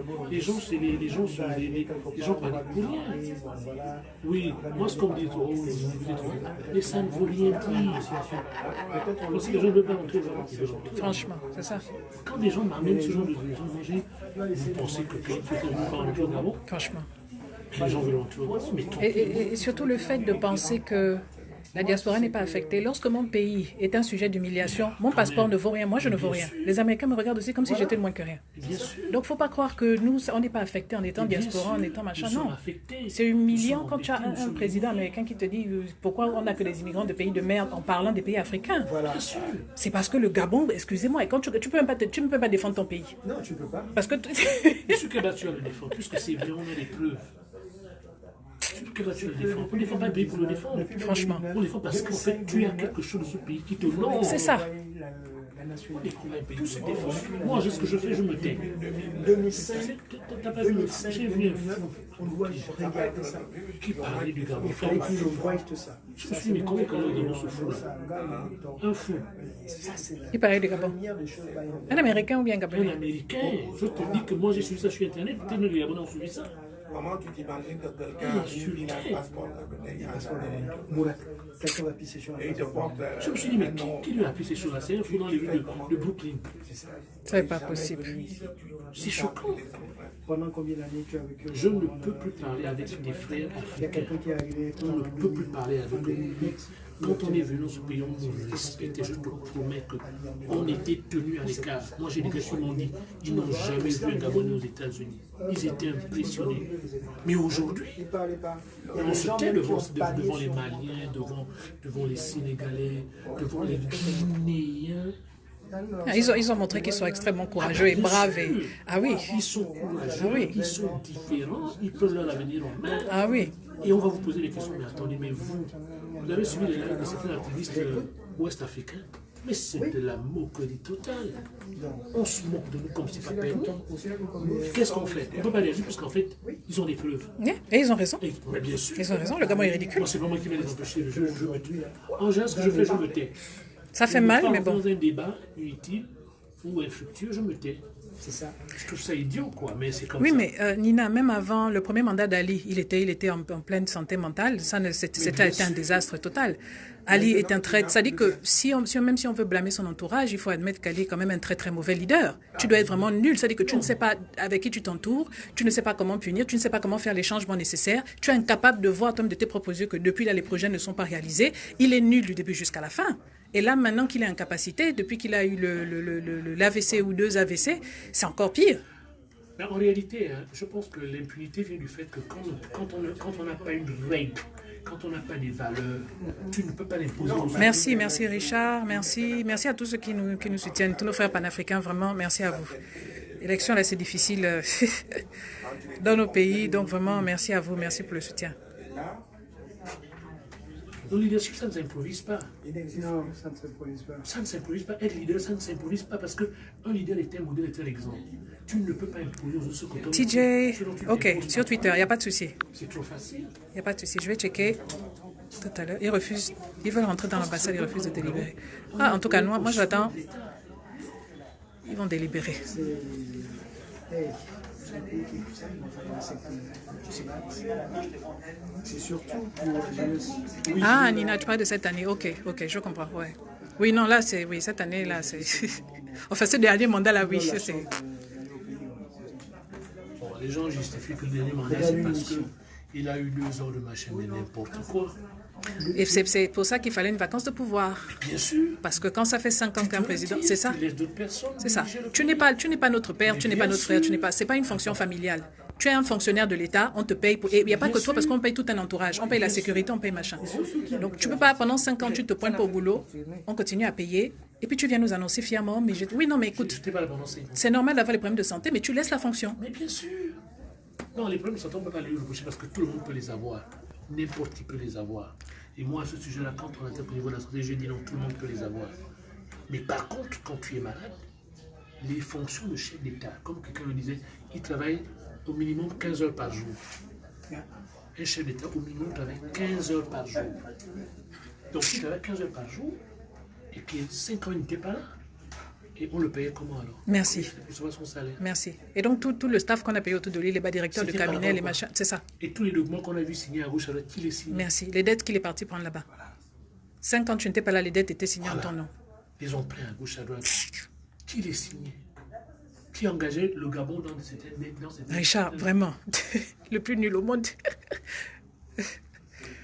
gens paniquent pour rien. Oui, moi, ce qu'on me dit, oh, mais ça ne veut rien dire. Parce que les gens ne veulent pas rentrer vraiment. Franchement, c'est ça. Quand des gens m'amènent ce genre de manger, vous pensez que quelqu'un ne veut pas rentrer au Gabon? Franchement. Les gens veulent rentrer au Gabon, mais et surtout le fait de penser que la diaspora n'est pas affectée. Lorsque mon pays est un sujet d'humiliation, mon passeport ne vaut rien, moi je ne vaux rien. Les Américains me regardent aussi comme si j'étais de moins que rien. Donc il ne faut pas croire que nous, on n'est pas affectés en étant diaspora, en étant machin. Non, c'est humiliant quand tu as un président américain qui te dit pourquoi on n'a que des immigrants de pays de merde en parlant des pays africains. C'est parce que le Gabon, excusez-moi, et quand tu ne peux pas défendre ton pays. Non, tu ne peux pas. Parce que ce que là tu as le défendre, puisque c'est vrai, on a des preuves. Que vas-tu le défendre? On ne défend pas le pays pour le défendre. Franchement. On le défend parce qu'en fait, tu as quelque chose de ce pays qui te honore. C'est ça. Tout se défend. Moi, ce que je fais, je me tais. 2005, j'ai vu on doit regarder ça. Qui parlait du Gabon? Il fallait qu'ils voient ça. Je me suis dit, mais comment on se fout là? Un fou. Il parlait du Gabon. Un Américain ou bien un Gabonais? Un Américain. Je te dis que moi, j'ai suivi ça sur Internet. Peut-être que les Gabonais ont suivi ça. Comment tu t'imagines que quelqu'un a un passeport gabonais? Quelqu'un va pisser sur la Je me suis dit, mais qui lui a pissé sur la scène? Il faut dans les rues de Brooklyn. C'est pas possible. C'est choquant. Pendant combien d'années tu as vécu? Je ne peux plus parler avec des frères africains. On ne peut plus parler avec eux. Quand on est venu dans ce pays, on nous respectait. Je te promets qu'on était tenus à l'écart. Moi, j'ai des gars qui m'ont dit, ils n'ont jamais vu un Gabonais aux États-Unis. Ils étaient impressionnés. Mais aujourd'hui, on se tait devant les Maliens, devant les Sénégalais, devant les Guinéens. Ils ont montré qu'ils sont extrêmement courageux et braves. Ah oui. Ils sont courageux, ils sont différents, ils peuvent leur avenir en main. Ah oui. Et on va vous poser des questions, mais attendez, mais vous avez suivi les lives de certains activistes ouest-africains, mais c'est de la moquerie totale. On se moque de nous comme si pas permis. Qu'est-ce qu'on fait? On ne peut pas réagir parce qu'en fait, ils ont des preuves. Et ils ont raison. Mais bien sûr. Ils ont raison, le Gabon est ridicule. Moi, c'est pas moi qui vais les empêcher, je me tais. En général, ce que je fais, je me tais. Ça fait mal, mais bon. Dans un débat inutile ou infructueux, je me tais. C'est ça. Je trouve ça idiot, quoi, mais c'est comme ça. Oui, mais Nina, même avant le premier mandat d'Ali, il était en pleine santé mentale. C'était un désastre total. Ali est un très... Ça dit que même si on veut blâmer son entourage, il faut admettre qu'Ali est quand même un très très mauvais leader. Tu dois être vraiment nul. Ça dit que tu ne sais pas avec qui tu t'entoures, tu ne sais pas comment punir, tu ne sais pas comment faire les changements nécessaires. Tu es incapable de voir, de tes propres yeux, que depuis là, les projets ne sont pas réalisés. Il est nul du début jusqu'à la fin. Et là, maintenant qu'il est en capacité, depuis qu'il a eu l'AVC ou 2 AVC, c'est encore pire. Mais en réalité, je pense que l'impunité vient du fait que quand on n'a pas une règle, quand on n'a pas des valeurs, tu ne peux pas l'imposer. Merci Richard, merci à tous ceux qui nous soutiennent, tous nos frères panafricains, vraiment, merci à vous. L'élection, là, c'est difficile dans nos pays, donc vraiment, merci à vous, merci pour le soutien. Le leadership, ça ne s'improvise pas. Non, ça ne s'improvise pas. Ça ne s'improvise pas. Être leader, ça ne s'improvise pas parce qu'un leader est un modèle, est un exemple. Tu ne peux pas imposer aux autres que TJ, ok, sur Twitter, il n'y a pas de souci. C'est trop facile. Il n'y a pas de souci. Je vais checker tout à l'heure. Ils refusent, ils veulent rentrer dans l'ambassade, ils refusent de délibérer. Ah, en tout cas, moi j'attends. Ils vont délibérer. C'est surtout pour la jeunesse. Ah, Nina, tu parles de cette année. Ok, je comprends. Ouais. Oui, non, là, c'est... Oui, cette année-là, c'est... Enfin, ce dernier mandat-là, oui, c'est... Bon, les gens justifient que le dernier mandat, c'est parce qu'il a eu 2 ans de machin, mais n'importe quoi. Et c'est pour ça qu'il fallait une vacance de pouvoir. Bien sûr. Parce que quand ça fait 5 ans qu'un président, c'est ça. C'est ça. Tu n'es pas notre père, tu n'es pas notre frère, c'est pas une fonction familiale. Tu es un fonctionnaire de l'État, on te paye pour... Et il n'y a pas que toi, parce qu'on paye tout un entourage. On paye la sécurité, on paye machin. Donc tu ne peux pas, pendant 5 ans, tu te pointes pas au boulot, on continue à payer, et puis tu viens nous annoncer fièrement, mais oui, non, mais écoute, c'est normal d'avoir les problèmes de santé, mais tu laisses la fonction. Mais bien sûr. Non, les problèmes de santé, on ne peut pas les reprocher parce que tout le monde peut les avoir. N'importe qui peut les avoir. Et moi, à ce sujet-là, quand on était au niveau de la santé, je dis non, tout le monde peut les avoir. Mais par contre, quand tu es malade, les fonctions de chef d'État, comme quelqu'un le disait, il travaille au minimum 15 heures par jour. Un chef d'État, au minimum, travaille 15 heures par jour. Donc, il travaille 15 heures par jour, et puis 5 ans, il n'était pas là. Et on le payait comment alors? Merci. Pour recevoir son salaire. Merci. Et donc, tout le staff qu'on a payé autour de lui, les bas directeurs de cabinet, les machins, c'est ça. Et tous les documents qu'on a vu signés à gauche, alors qui les signe? Merci. Les dettes qu'il est parti prendre là-bas. Voilà. 5 ans, tu n'étais pas là, les dettes étaient signées en ton nom. Ils ont pris à gauche, à droite. Qui les signait? Qui engageait le Gabon dans cette... Richard, vraiment, le plus nul au monde.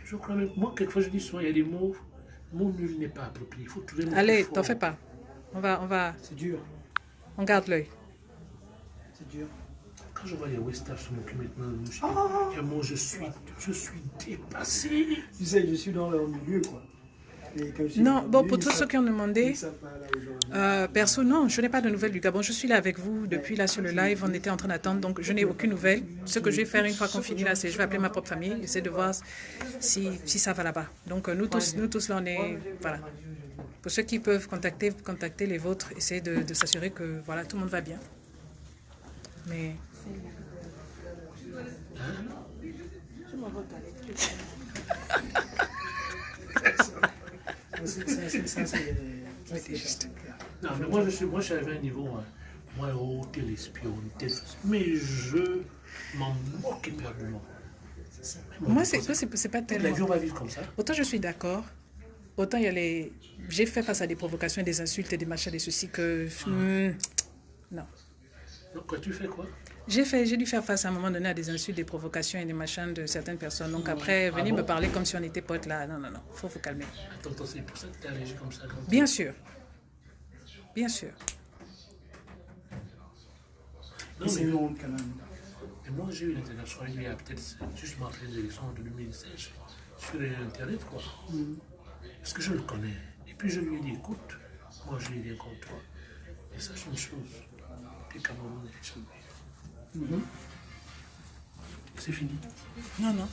Je crois même... Moi, quelquefois, je dis souvent, il y a des mots... Mot nul n'est pas approprié. Il faut trouver le mot. Allez, t'en fais pas. On va... C'est dur. On garde l'œil. C'est dur. Quand je vois les Westaf se moquer maintenant de nous, moi, je suis dépassé. Tu sais, je suis dans leur milieu, quoi. Non, bon, pour tous ceux qui ont demandé, perso, non, je n'ai pas de nouvelles du Gabon. Je suis là avec vous depuis là sur le live, on était en train d'attendre, donc je n'ai aucune nouvelle. Ce que je vais faire une fois qu'on finit là, c'est je vais appeler ma propre famille, essayer de voir si ça va là-bas. Donc nous tous là, on est, voilà. Pour ceux qui peuvent contacter les vôtres, essayer de s'assurer que voilà, tout le monde va bien. Mais... Je m'en vais aux toilettes. Non, mais moi, je suis arrivé à un niveau, moi, tel espion, mais je m'en moque éperdument. Moi, c'est pas tellement... La vie, on va vivre comme ça. Autant je suis d'accord, autant il y a les... J'ai fait face à des provocations, des insultes et des machins, des soucis que... non. Donc, quoi, tu fais quoi? J'ai dû faire face à un moment donné à des insultes, des provocations et des machins de certaines personnes. Donc après, venir me parler comme si on était potes là, non, faut vous calmer. Attends, c'est pour ça que tu as réagi comme ça? Bien sûr. Bien sûr. Non, mais non, quand même. Et moi, j'ai eu l'intégration il y a peut-être justement après les élections de 2016 sur Internet, quoi. Parce que je le connais. Et puis je lui ai dit, écoute, moi je n'ai rien contre toi. Et sache une chose, les Cameroun est champion. C'est fini. Non.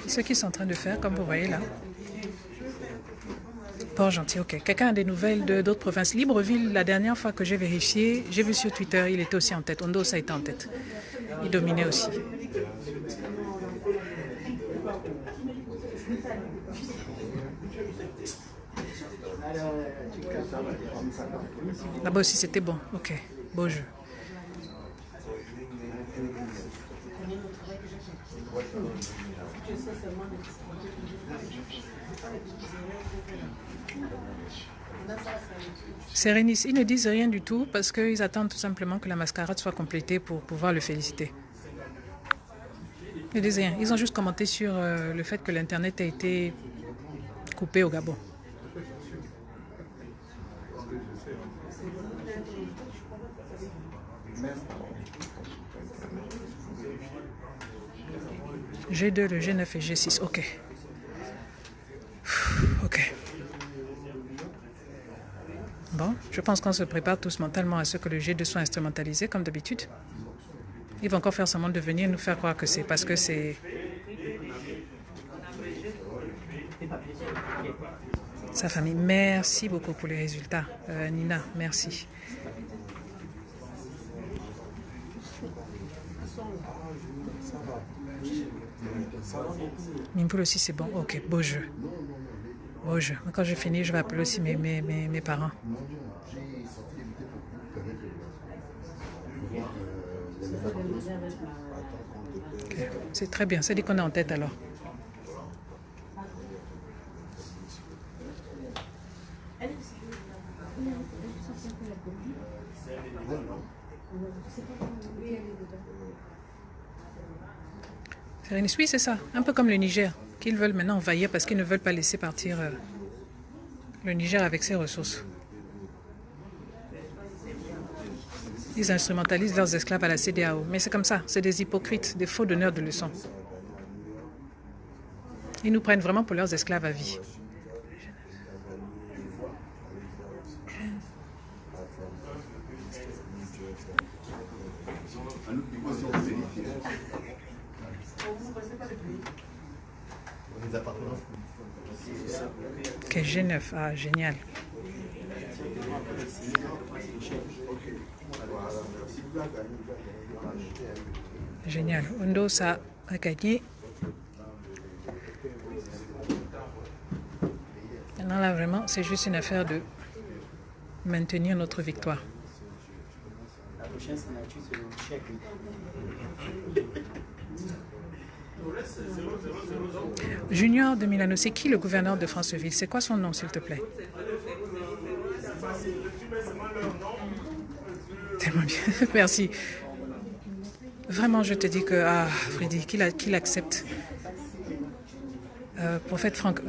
Ce qu'ils sont en train de faire, comme vous voyez là. Port-Gentil, ok. Quelqu'un a des nouvelles d'autres provinces? Libreville, la dernière fois que j'ai vérifié, j'ai vu sur Twitter, il était aussi en tête. Ondo, ça a été en tête. Il dominait aussi. Là-bas aussi, c'était bon. Ok, beau jeu. Sérénis, ils ne disent rien du tout parce qu'ils attendent tout simplement que la mascarade soit complétée pour pouvoir le féliciter. Ils ne disent rien. Ils ont juste commenté sur le fait que l'Internet a été coupé au Gabon. G2, le G9 et G6, ok. Ok. Bon, je pense qu'on se prépare tous mentalement à ce que le G2 soit instrumentalisé, comme d'habitude. Ils vont encore faire semblant de venir nous faire croire que c'est parce que c'est... Sa famille, merci beaucoup pour les résultats. Nina, merci. Mimpoul aussi, c'est bon. Ok, beau jeu. Beau jeu. Quand je finis, je vais appeler aussi mes parents. Okay. C'est très bien. C'est dit qu'on est en tête alors. Oui, c'est ça. Un peu comme le Niger, qu'ils veulent maintenant envahir parce qu'ils ne veulent pas laisser partir le Niger avec ses ressources. Ils instrumentalisent leurs esclaves à la CEDEAO. Mais c'est comme ça. C'est des hypocrites, des faux donneurs de leçons. Ils nous prennent vraiment pour leurs esclaves à vie. Ok, G9. Ah, génial. Génial. Ondo, ça a gagné. Maintenant, là, vraiment, c'est juste une affaire de maintenir notre victoire. La prochaine signature, c'est le chèque. Junior de Milano, c'est qui le gouverneur de Franceville? C'est quoi son nom, s'il te plaît? Tellement bien. Merci. Vraiment, je te dis que, Freddy, qu'il accepte. Prophète Franck,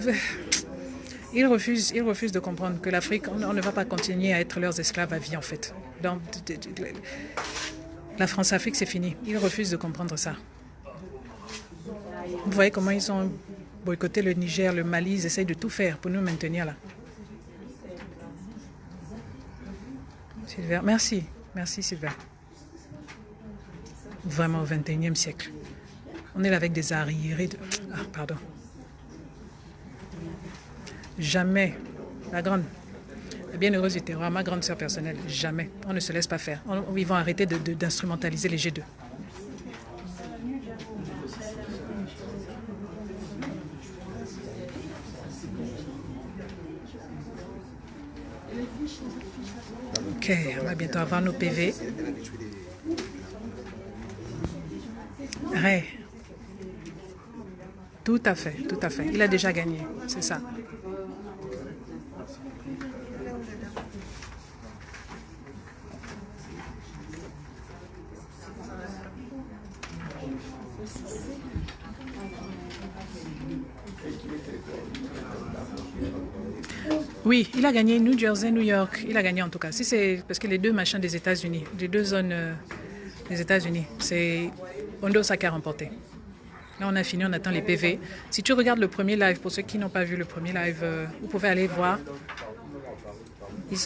il refuse de comprendre que l'Afrique, on ne va pas continuer à être leurs esclaves à vie, en fait. Donc, la France-Afrique, c'est fini. Il refuse de comprendre ça. Vous voyez comment ils ont boycotté le Niger, le Mali, ils essayent de tout faire pour nous maintenir là. Sylvain, merci. Merci Sylvain. Vraiment au XXIe siècle. On est là avec des arriérés de... Ah, pardon. Jamais. La bienheureuse du terroir, ma grande sœur personnelle, jamais. On ne se laisse pas faire. Ils vont arrêter d'instrumentaliser les G2. Ok, on va bientôt avoir nos PV. Ray. Tout à fait, tout à fait. Il a déjà gagné, c'est ça. Oui, il a gagné New Jersey, New York. Il a gagné en tout cas. Si c'est parce que les deux machins des États-Unis, les deux zones des États-Unis, c'est Ondosa qui a remporté. Là, on a fini, on attend les PV. Si tu regardes le premier live, pour ceux qui n'ont pas vu le premier live, vous pouvez aller voir.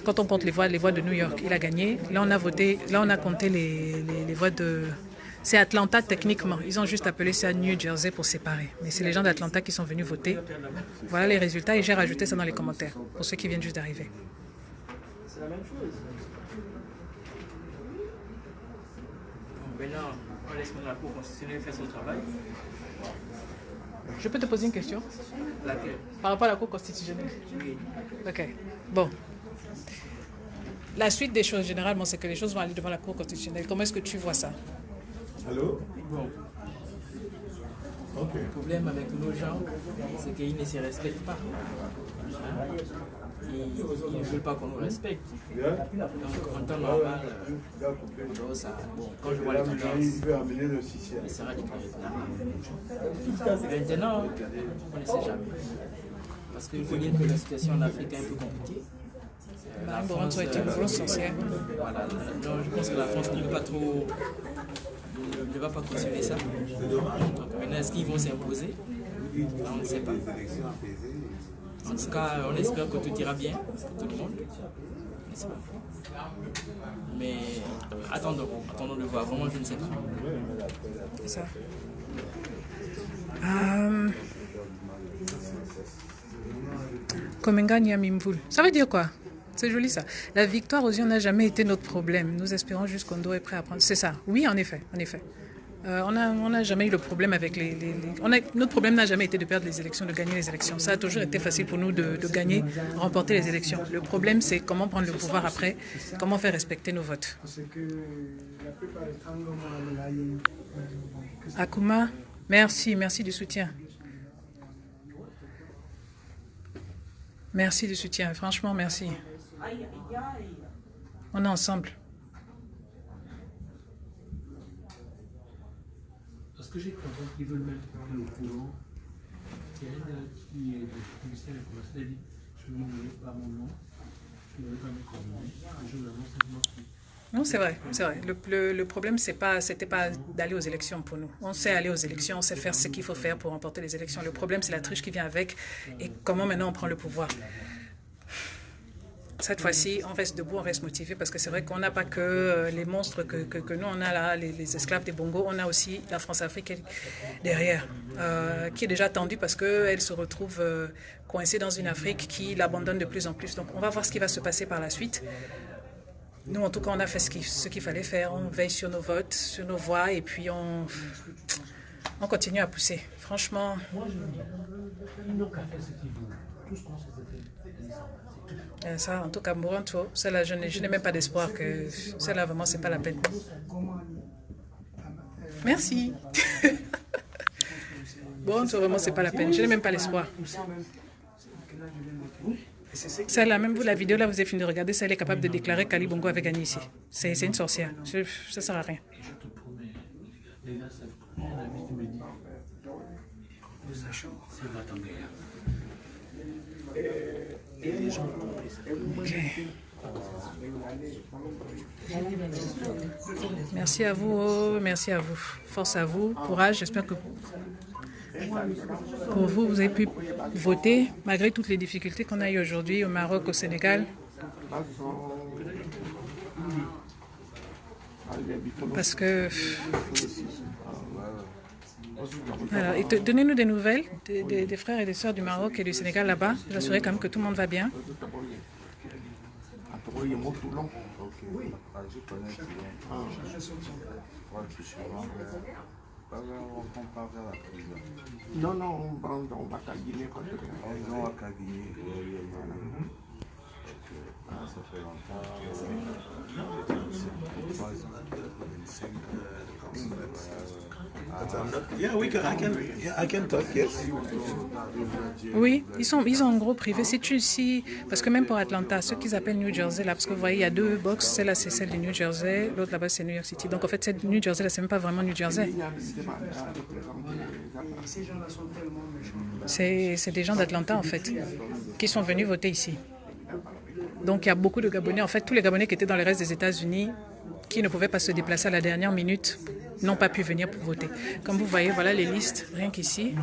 Quand on compte les voix de New York, il a gagné. Là, on a voté. Là, on a compté les voix de. C'est Atlanta techniquement. Ils ont juste appelé ça New Jersey pour séparer. Mais c'est les gens d'Atlanta qui sont venus voter. Voilà les résultats et j'ai rajouté ça dans les commentaires pour ceux qui viennent juste d'arriver. C'est la même chose. Maintenant, on laisse la Cour constitutionnelle faire son travail. Je peux te poser une question? Laquelle? Par rapport à la Cour constitutionnelle? Oui. Ok. Bon. La suite des choses, généralement, c'est que les choses vont aller devant la Cour constitutionnelle. Comment est-ce que tu vois ça? Allô? Bon. Okay. Le problème avec nos gens, c'est qu'ils ne se respectent pas. Ils ne veulent pas qu'on nous respecte. Donc, en temps normal, quand je vois les tendances, il sera déclaré. Maintenant, on ne sait jamais. Parce qu'il faut dire que la situation en Afrique est un peu compliquée. La France, voilà, non, je pense que la France ne va pas cautionner ça. Donc, maintenant, est-ce qu'ils vont s'imposer? On ne sait pas. En tout cas, on espère que tout ira bien pour tout le monde. Mais attendons de voir. Vraiment, je ne sais pas. C'est ça. Komenga Niamimvul. Ça veut dire quoi? C'est joli ça. La victoire aux yeux n'a jamais été notre problème. Nous espérons juste qu'on doit être prêt à prendre. C'est ça. Oui, en effet, en effet. On n'a jamais eu le problème avec notre problème n'a jamais été de perdre les élections, de gagner les élections. Ça a toujours été facile pour nous de gagner, remporter les élections. Le problème, c'est comment prendre le pouvoir après, comment faire respecter nos votes. Akuma, merci du soutien. Merci du soutien, franchement, merci. On est ensemble. Parce que j'ai compris qu'ils veulent mettre le courant. Il y a une qui est du ministère du Commerce, elle a dit je ne mets pas mon nom, je ne vais pas mettre mon nom, je l'annonce simplement. Non, c'est vrai, c'est vrai. Le problème, c'était pas d'aller aux élections pour nous. On sait aller aux élections, on sait faire ce qu'il faut faire pour remporter les élections. Le problème, c'est la triche qui vient avec et comment maintenant on prend le pouvoir. Cette fois-ci, on reste debout, on reste motivé parce que c'est vrai qu'on n'a pas que les monstres que nous, on a là, les esclaves des bongos, on a aussi la France-Afrique derrière, qui est déjà tendue parce qu'elle se retrouve coincée dans une Afrique qui l'abandonne de plus en plus. Donc on va voir ce qui va se passer par la suite. Nous, en tout cas, on a fait ce qu'il fallait faire. On veille sur nos votes, sur nos voix, et puis on continue à pousser. Franchement... Moi, ils n'ont qu'à faire ce qu'ils veulent. Tout ce qu'on sait, c'est ça, en tout cas, Moranto, celle-là, je n'ai même pas d'espoir que celle-là, vraiment, c'est pas la peine. Merci. Moranto, vraiment, c'est pas la peine. Je n'ai même pas l'espoir. Celle-là, même vous, la vidéo, là, vous avez fini de regarder, ça, elle est capable de déclarer qu'Ali Bongo avait gagné ici. C'est une sorcière. Ça ne sert à rien. Je te promets, les gars, j'ai un ami qui me dit, c'est Matangaya. Et les gens ont compris ça. Merci à vous, merci à vous. Force à vous, courage. J'espère que pour vous, vous avez pu voter malgré toutes les difficultés qu'on a eues aujourd'hui au Maroc, au Sénégal. Parce que... Alors, donnez-nous des nouvelles des frères et des sœurs du Maroc et du Sénégal là-bas. J'assurerai quand même que tout le monde va bien. Non, on va qu'à Guinée. On va qu'à Guinée. Ça fait longtemps. Oui, ils sont en gros privés. Parce que même pour Atlanta, ceux qu'ils appellent New Jersey, là, parce que vous voyez, il y a deux box, celle-là c'est celle de New Jersey, l'autre là-bas c'est New York City. Donc en fait, cette New Jersey là, c'est même pas vraiment New Jersey. C'est des gens d'Atlanta en fait, qui sont venus voter ici. Donc il y a beaucoup de Gabonais, en fait tous les Gabonais qui étaient dans le reste des États-Unis, qui ne pouvaient pas se déplacer à la dernière minute, n'ont pas pu venir pour voter. Comme vous voyez, voilà les listes, rien qu'ici. Vous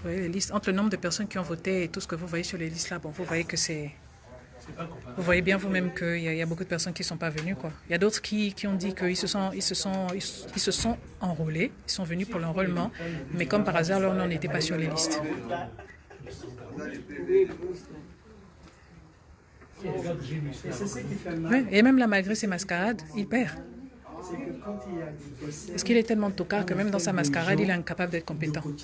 voyez les listes, entre le nombre de personnes qui ont voté et tout ce que vous voyez sur les listes là, bon, vous voyez que c'est... Vous voyez bien vous-même qu'il y a beaucoup de personnes qui ne sont pas venues, quoi. Il y a d'autres qui ont dit qu'ils se sont enrôlés, ils sont venus pour l'enrôlement, mais comme par hasard, leur nom n'était pas sur les listes. Oui, et même là, malgré ses mascarades, il perd. Parce qu'il est tellement tocard que même dans sa mascarade, il est incapable d'être compétent. Il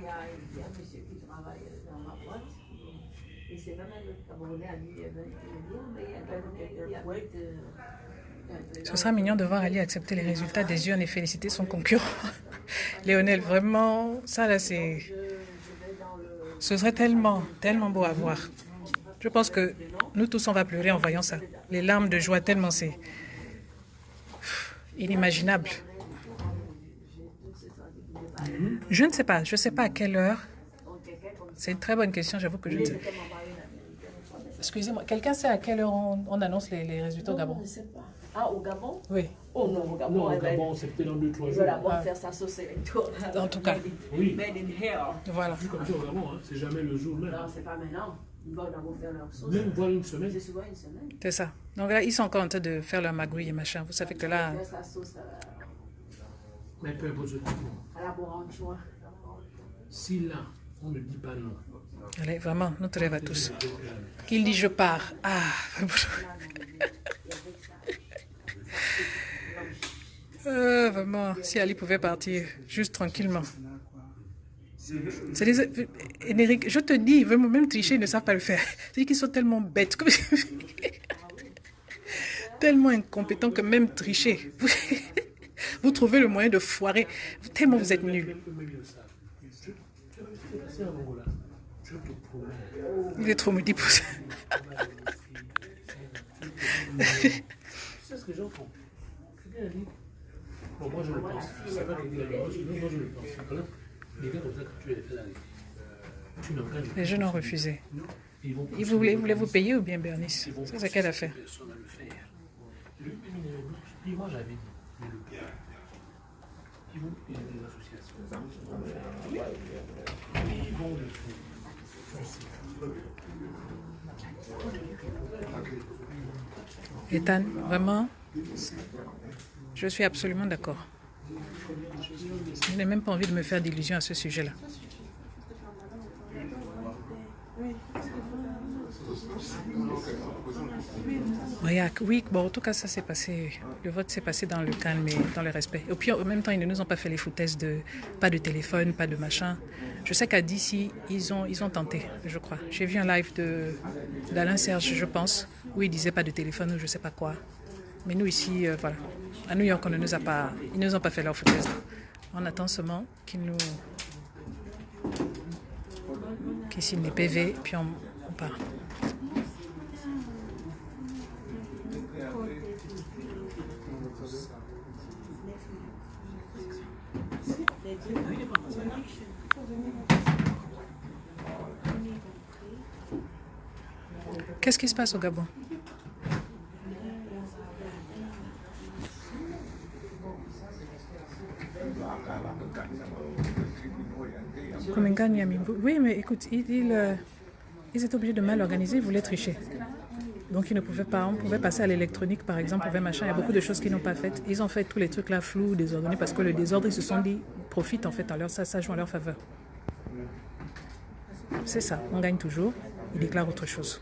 y a un monsieur qui travaille dans ma boîte, et c'est même un Camerounais à lui, Ce sera mignon de voir Ali accepter les résultats des urnes et féliciter son concurrent. Lionel, vraiment, ça là, c'est... Ce serait tellement, tellement beau à voir. Je pense que nous tous, on va pleurer en voyant ça. Les larmes de joie, tellement c'est... inimaginable. Je ne sais pas à quelle heure. C'est une très bonne question, j'avoue que je ne sais pas. Excusez-moi, quelqu'un sait à quelle heure on annonce les résultats au Gabon? Je ne sais pas. Ah, au Gabon? Oui. Oh non, au Gabon, non, au Gabon c'est peut-être dans 2-3 jours. Ils veulent avoir faire sa sauce électorale. En tout cas. Oui. Made in here. Voilà. Comme ça au Gabon, hein, c'est jamais le jour même. Non, c'est pas maintenant. Ils vont d'abord faire leur sauce. Même voir une semaine. C'est souvent une semaine. C'est ça. Donc là, ils sont encore en train de faire leur magouille et machin. Vous savez que là... Faire sa sauce mais peu importe ce qu'il faut. à la Boranchois. Si là, On ne dit pas non. Allez, vraiment, nous te lève à tous. Qu'il dit je pars. Ah, vraiment, si Ali pouvait partir juste tranquillement. Énérique, je te dis, même tricher, ils ne savent pas le faire. C'est qu'ils sont tellement bêtes, tellement incompétents que même tricher. Vous trouvez le moyen de foirer, tellement vous êtes nuls. Il est trop maudit pour ça. C'est ce que j'entends. Quelqu'un a dit, bon, moi je le pense. C'est pas qu'il dit la même chose, moi je le pense. Les gars comme ça, quand tu les fais là, tu n'engages pas. Les jeunes ont refusé. Ils voulaient vous payer ou bien Bernice? C'est ce qu'elle a fait. Personne à le faire. Moi j'avais dit, mais le père. Ils vont payer des associations. Ils vont le faire. Ethan, vraiment, je suis absolument d'accord. Je n'ai même pas envie de me faire d'illusions à ce sujet-là. Oui, bon, en tout cas, ça s'est passé. Le vote s'est passé dans le calme et dans le respect. Et puis, en même temps, ils ne nous ont pas fait les foutaises de pas de téléphone, pas de machin. Je sais qu'à d'ici, ils ont tenté, je crois. J'ai vu un live d'Alain Serge, je pense, où il disait pas de téléphone ou je sais pas quoi. Mais nous ici, voilà. À New York, ils ne nous ont pas fait leur foutaise. On attend seulement qu'ils signent les PV, puis on part. Qu'est-ce qui se passe au Gabon? Oui, mais écoute, ils étaient obligés de mal organiser, ils voulaient tricher. Donc ils ne pouvaient pas, on pouvait passer à l'électronique par exemple, on pouvait machin, il y a beaucoup de choses qu'ils n'ont pas faites. Ils ont fait tous les trucs là flous, désordonnés, parce que le désordre, ils se sont dit, profite en fait, ça joue en leur faveur. C'est ça, on gagne toujours, ils déclarent autre chose.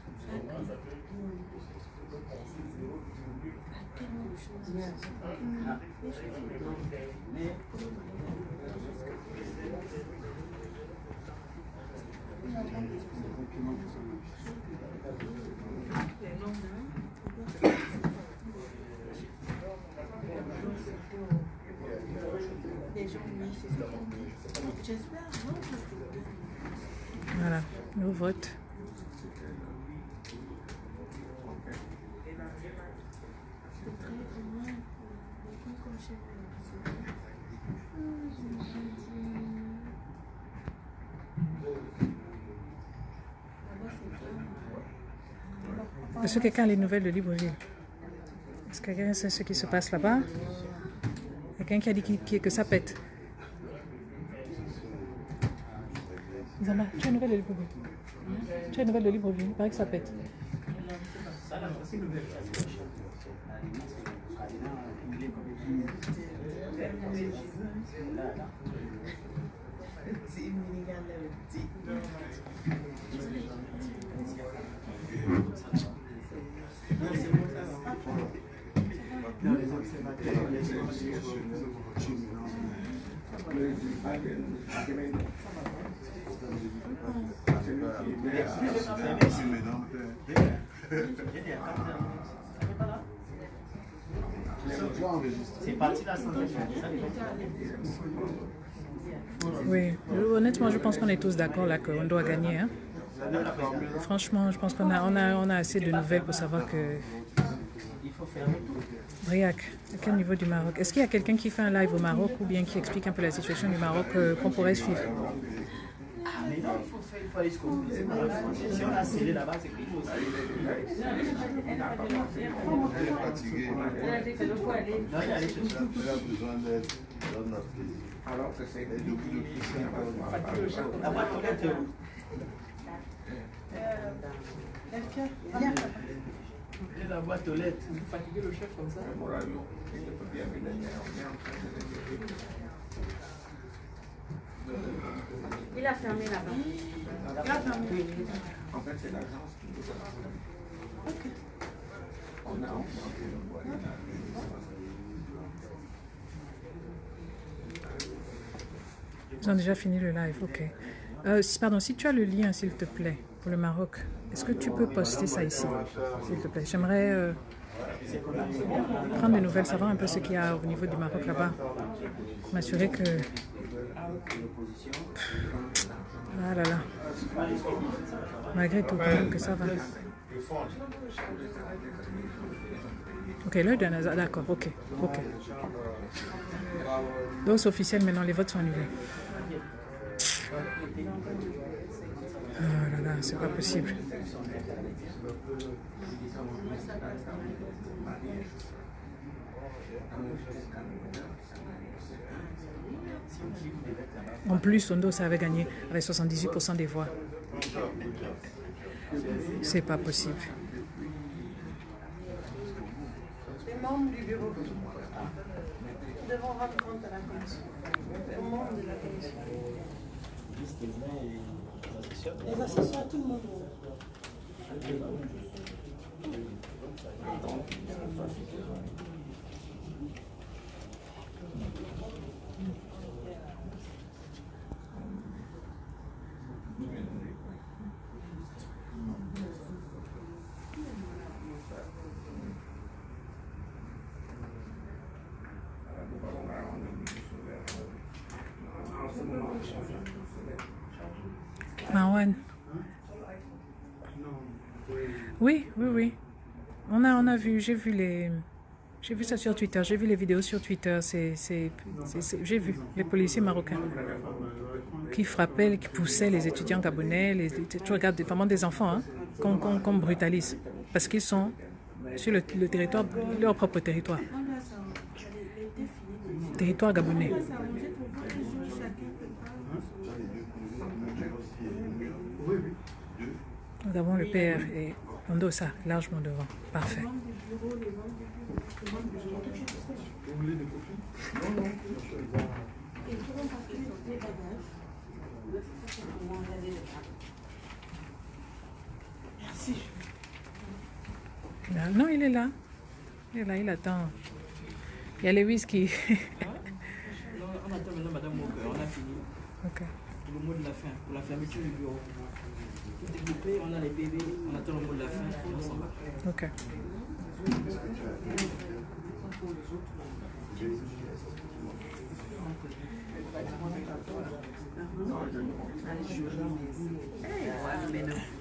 Voilà, nous vote. Est-ce que quelqu'un a les nouvelles de Libreville? Est-ce que quelqu'un sait ce qui se passe là-bas? Quelqu'un qui a dit que ça pète? Zama, tu as une nouvelle de Libreville? Tu as une nouvelle de Libreville? Il paraît que ça pète. C'est parti là sans Oui, honnêtement, je pense qu'on est tous d'accord là qu'on doit gagner. Hein. Franchement, je pense qu'on a assez de nouvelles pour savoir que... Briac, à quel niveau du Maroc? Est-ce qu'il y a quelqu'un qui fait un live au Maroc ou bien qui explique un peu la situation du Maroc qu'on pourrait suivre? Mais non, il faut aller jusqu'au bout. Si on a scellé là-bas, c'est qu'il faut aussi. Elle est fatiguée. Non, il a besoin d'aide. Alors que c'est beaucoup de plus. La boîte aux lettres. La boîte aux lettres. Vous fatiguez le chef comme ça? Il a fermé là-bas. Il a fermé. En fait, c'est l'agence qui nous a parlé. Ok. Ils ont déjà fini le live, ok. Pardon, si tu as le lien, s'il te plaît, pour le Maroc, est-ce que tu peux poster ça ici, s'il te plaît? J'aimerais prendre des nouvelles, savoir un peu ce qu'il y a au niveau du Maroc là-bas. M'assurer que... Ah là là. Malgré tout, quand même que ça va. Ok, l'œil d'un hasard, d'accord, ok, ok. Donc c'est officiel maintenant, les votes sont annulés. Ah là là, c'est pas possible. En plus, Sondo, ça avait gagné avec 78% des voix. C'est pas possible. Les membres du bureau devront rendre compte à la commission. Les membres de la commission. Les assesseurs, tout le monde. Marwan. Oui, oui, oui. On a vu, j'ai vu ça sur Twitter, j'ai vu les vidéos sur Twitter, j'ai vu les policiers marocains qui frappaient, qui poussaient les étudiants gabonais, tu regardes vraiment des enfants, hein, qu'on brutalise, parce qu'ils sont sur le territoire, leur propre territoire. Territoire gabonais. Nous avons le PR et Ondossa largement devant. Parfait. Merci. Non, il est là. Il est là, il attend. Il y a Lewis qui... On attend maintenant Madame Walker, on a fini. Ok. Le mot de la fin, pour la fermeture du bureau. Tout est coupé, on a les bébés, on attend le mot de la fin et on s'en va. Ok.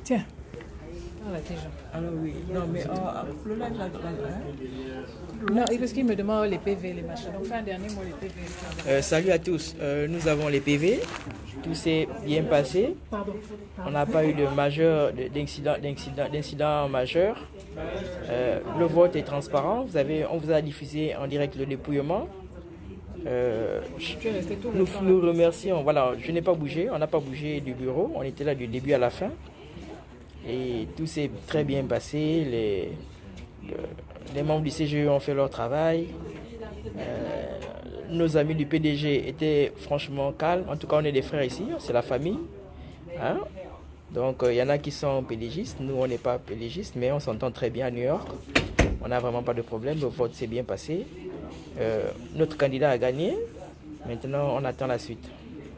Tiens. Alors oui, non mais le live là, non, parce qu'il me demande les PV, les machins. Donc, fin dernier mot, les PV. Salut à tous, nous avons les PV, tout s'est bien passé. On n'a pas eu d'incident majeur. Le vote est transparent. On vous a diffusé en direct le dépouillement. Nous remercions. Voilà, je n'ai pas bougé, on n'a pas bougé du bureau. On était là du début à la fin. Et tout s'est très bien passé. Les membres du CGE ont fait leur travail. Nos amis du PDG étaient franchement calmes. En tout cas, on est des frères ici, c'est la famille. Hein? Donc, il y en a qui sont PDGistes. Nous, on n'est pas PDGistes, mais on s'entend très bien à New York. On n'a vraiment pas de problème. Le vote s'est bien passé. Notre candidat a gagné. Maintenant, on attend la suite.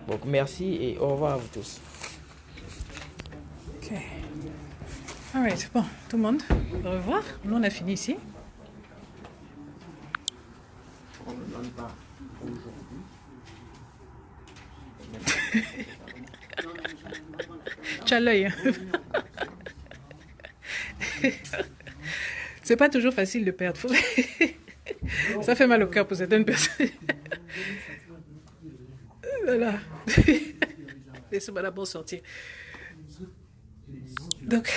Donc, merci et au revoir à vous tous. Ok. Alright, bon, tout le monde, au revoir. Nous, on a fini ici. On ne donne pas aujourd'hui. Tu as l'œil. C'est pas toujours facile de perdre. Ça fait mal au cœur pour certaines personnes. Voilà. Laissez-moi d'abord sortir. Donc,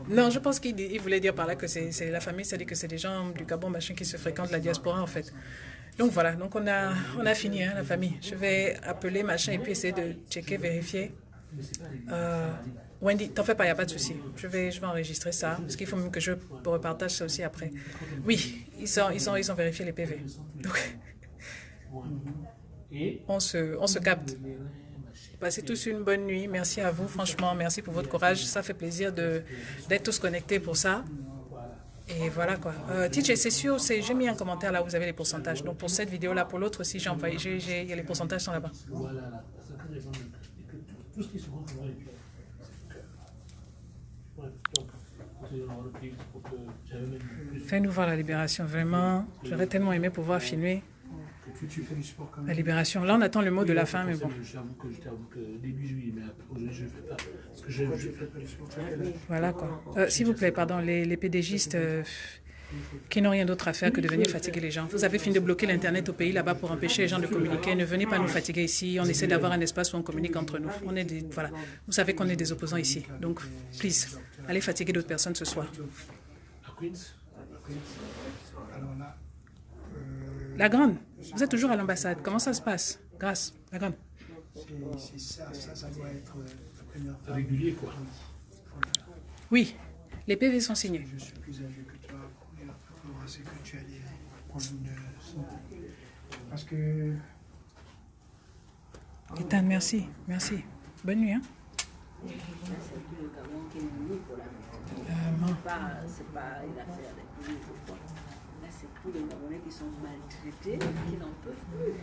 non, je pense qu'il voulait dire par là que c'est la famille, c'est-à-dire que c'est des gens du Gabon, machin, qui se fréquentent la diaspora, en fait. Donc voilà, donc on a fini, hein, la famille. Je vais appeler, machin, et puis essayer de checker, vérifier. Wendy, t'en fais pas, il n'y a pas de souci. Je vais enregistrer ça, parce qu'il faut même que je repartage ça aussi après. Oui, ils ont vérifié les PV. Donc, on se capte. Passez tous une bonne nuit. Merci à vous, franchement. Merci pour votre courage. Ça fait plaisir d'être tous connectés pour ça. Et voilà quoi. TJ, c'est sûr, j'ai mis un commentaire là où vous avez les pourcentages. Donc pour cette vidéo-là, pour l'autre aussi, il y a les pourcentages sont là-bas. Voilà, tout ce qui se compte, Fais-nous voir la libération, vraiment. J'aurais tellement aimé pouvoir filmer la libération. Là, on attend le mot de la fin, mais bon. J'avoue que début juillet, mais aujourd'hui, je ne fais pas. Parce que je fais pas voilà quoi. S'il vous plaît, pardon, les PDGistes qui n'ont rien d'autre à faire que de venir fatiguer les gens. Vous avez fini de bloquer l'Internet au pays là-bas pour empêcher les gens de communiquer. Ne venez pas nous fatiguer ici. On essaie d'avoir un espace où on communique entre nous. On est voilà. Vous savez qu'on est des opposants ici. Donc, please, allez fatiguer d'autres personnes ce soir. La Grande, vous êtes toujours à l'ambassade. Comment ça se passe? Grâce, la Grande. C'est ça doit être la première fois. Régulier, quoi. Oui, les PV sont signés. Je suis plus âgé que toi. C'est que tu as des problèmes de santé. Parce que... Ethan, merci, merci. Bonne nuit, hein? C'est pas une affaire des pays, pourquoi? Là, c'est tous les Gabonais qui sont maltraités, qui n'en peuvent plus.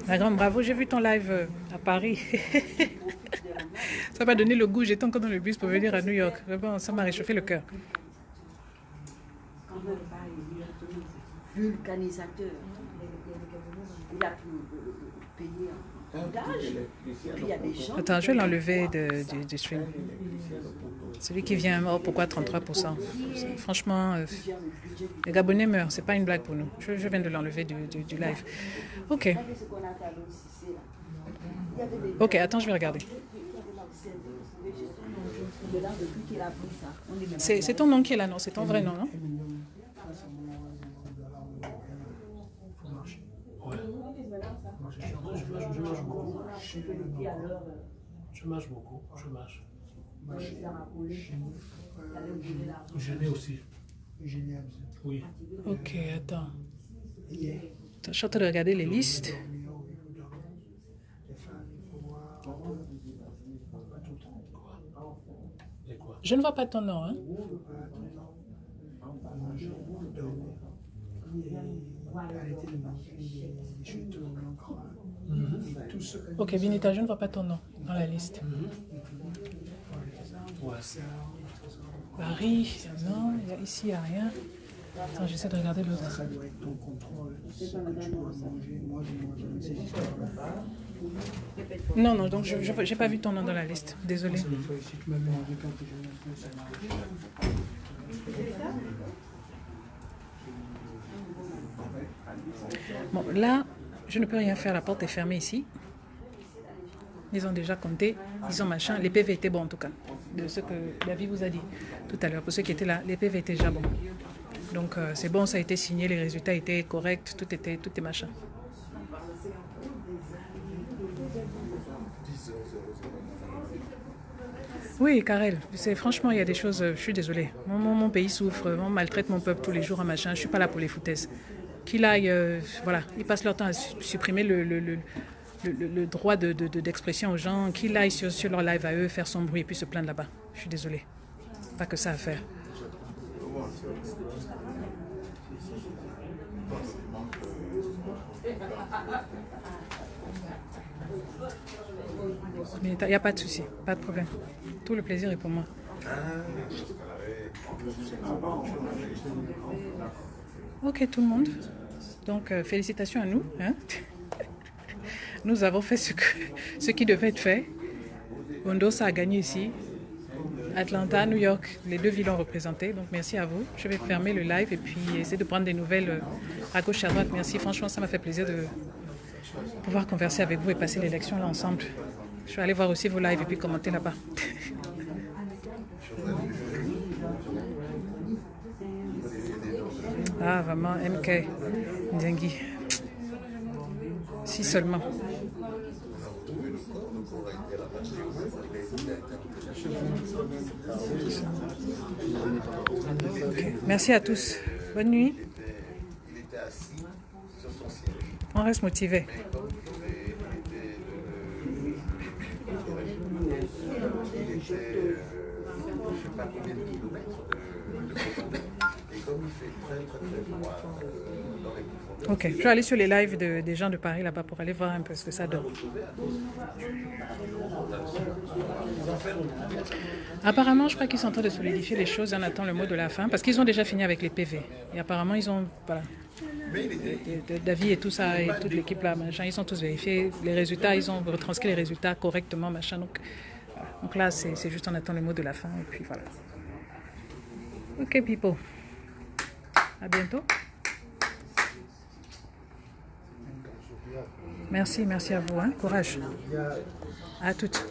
La Grande, bravo, j'ai vu ton live à Paris. Ça m'a donné le goût, j'étais encore dans le bus pour venir à New York. Vraiment, ça m'a réchauffé le cœur. Quand même pas, il y a un vulcanisateur. Il a pu payer en d'âge. Il y a des gens... Attends, je vais l'enlever du stream. Celui qui vient, oh, pourquoi 33%? Franchement, les Gabonais meurent, c'est pas une blague pour nous. Je viens de l'enlever du live. Ok. Ok, attends, je vais regarder. C'est ton nom qui est là, non? C'est ton vrai nom, non? Je marche beaucoup, je marche. Gêné aussi. Oui. Ok, attends. Je suis en train de regarder les listes. Je ne vois pas ton nom, hein? Ok, Binita, je ne vois pas ton nom dans la liste. Paris, non, ici, il n'y a rien. Attends, j'essaie de regarder l'autre. Ça doit être ton contrôle. C'est ça que tu dois manger. Moi, je mange ces histoires. Non, non, donc je n'ai pas vu ton nom dans la liste. Désolé. Si tu m'avais mangé quand je ça marche. Bon, là, je ne peux rien faire. La porte est fermée ici. Ils ont déjà compté. Ils ont machin. Les PV étaient bons en tout cas. De ce que David vous a dit tout à l'heure. Pour ceux qui étaient là, les PV étaient déjà bons. Donc c'est bon, ça a été signé. Les résultats étaient corrects. Tout est machin. Oui, Karel, franchement, il y a des choses, je suis désolée. Mon pays souffre, on maltraite mon peuple tous les jours en machin, je ne suis pas là pour les foutaises. Qu'il aille, voilà, ils passent leur temps à supprimer le droit d'expression aux gens, qu'ils aillent sur leur live à eux, faire son bruit et puis se plaindre là-bas. Je suis désolée. Pas que ça à faire. Mais il n'y a pas de souci, pas de problème. Tout le plaisir est pour moi. Ok tout le monde. Donc félicitations à nous. Hein? Nous avons fait ce qui devait être fait. Ondosa a gagné ici. Atlanta, New York, les deux villes ont représenté. Donc merci à vous. Je vais fermer le live et puis essayer de prendre des nouvelles à gauche, à droite. Merci. Franchement, ça m'a fait plaisir de pouvoir converser avec vous et passer l'élection là ensemble. Je vais aller voir aussi vos lives et puis commenter là-bas. Ah, vraiment, MK, Nzengi. Si seulement. Okay. Merci à tous. Bonne nuit. On reste motivé. Il était, je ne sais pas combien de kilomètres de profondeur. Et comme il fait très froid dans les profondeurs... Ok, je vais aller sur les lives des gens de Paris là-bas pour aller voir un peu ce que ça donne. Apparemment, je crois qu'ils sont en train de solidifier les choses en attendant le mot de la fin parce qu'ils ont déjà fini avec les PV. Et apparemment, ils ont... Voilà. David et tout ça, et toute l'équipe là, machin, ils ont tous vérifié les résultats, ils ont retranscrit les résultats correctement, machin. Donc là, c'est juste en attendant le mot de la fin, et puis voilà. Ok, people. À bientôt. Merci à vous. Hein. Courage. À toutes.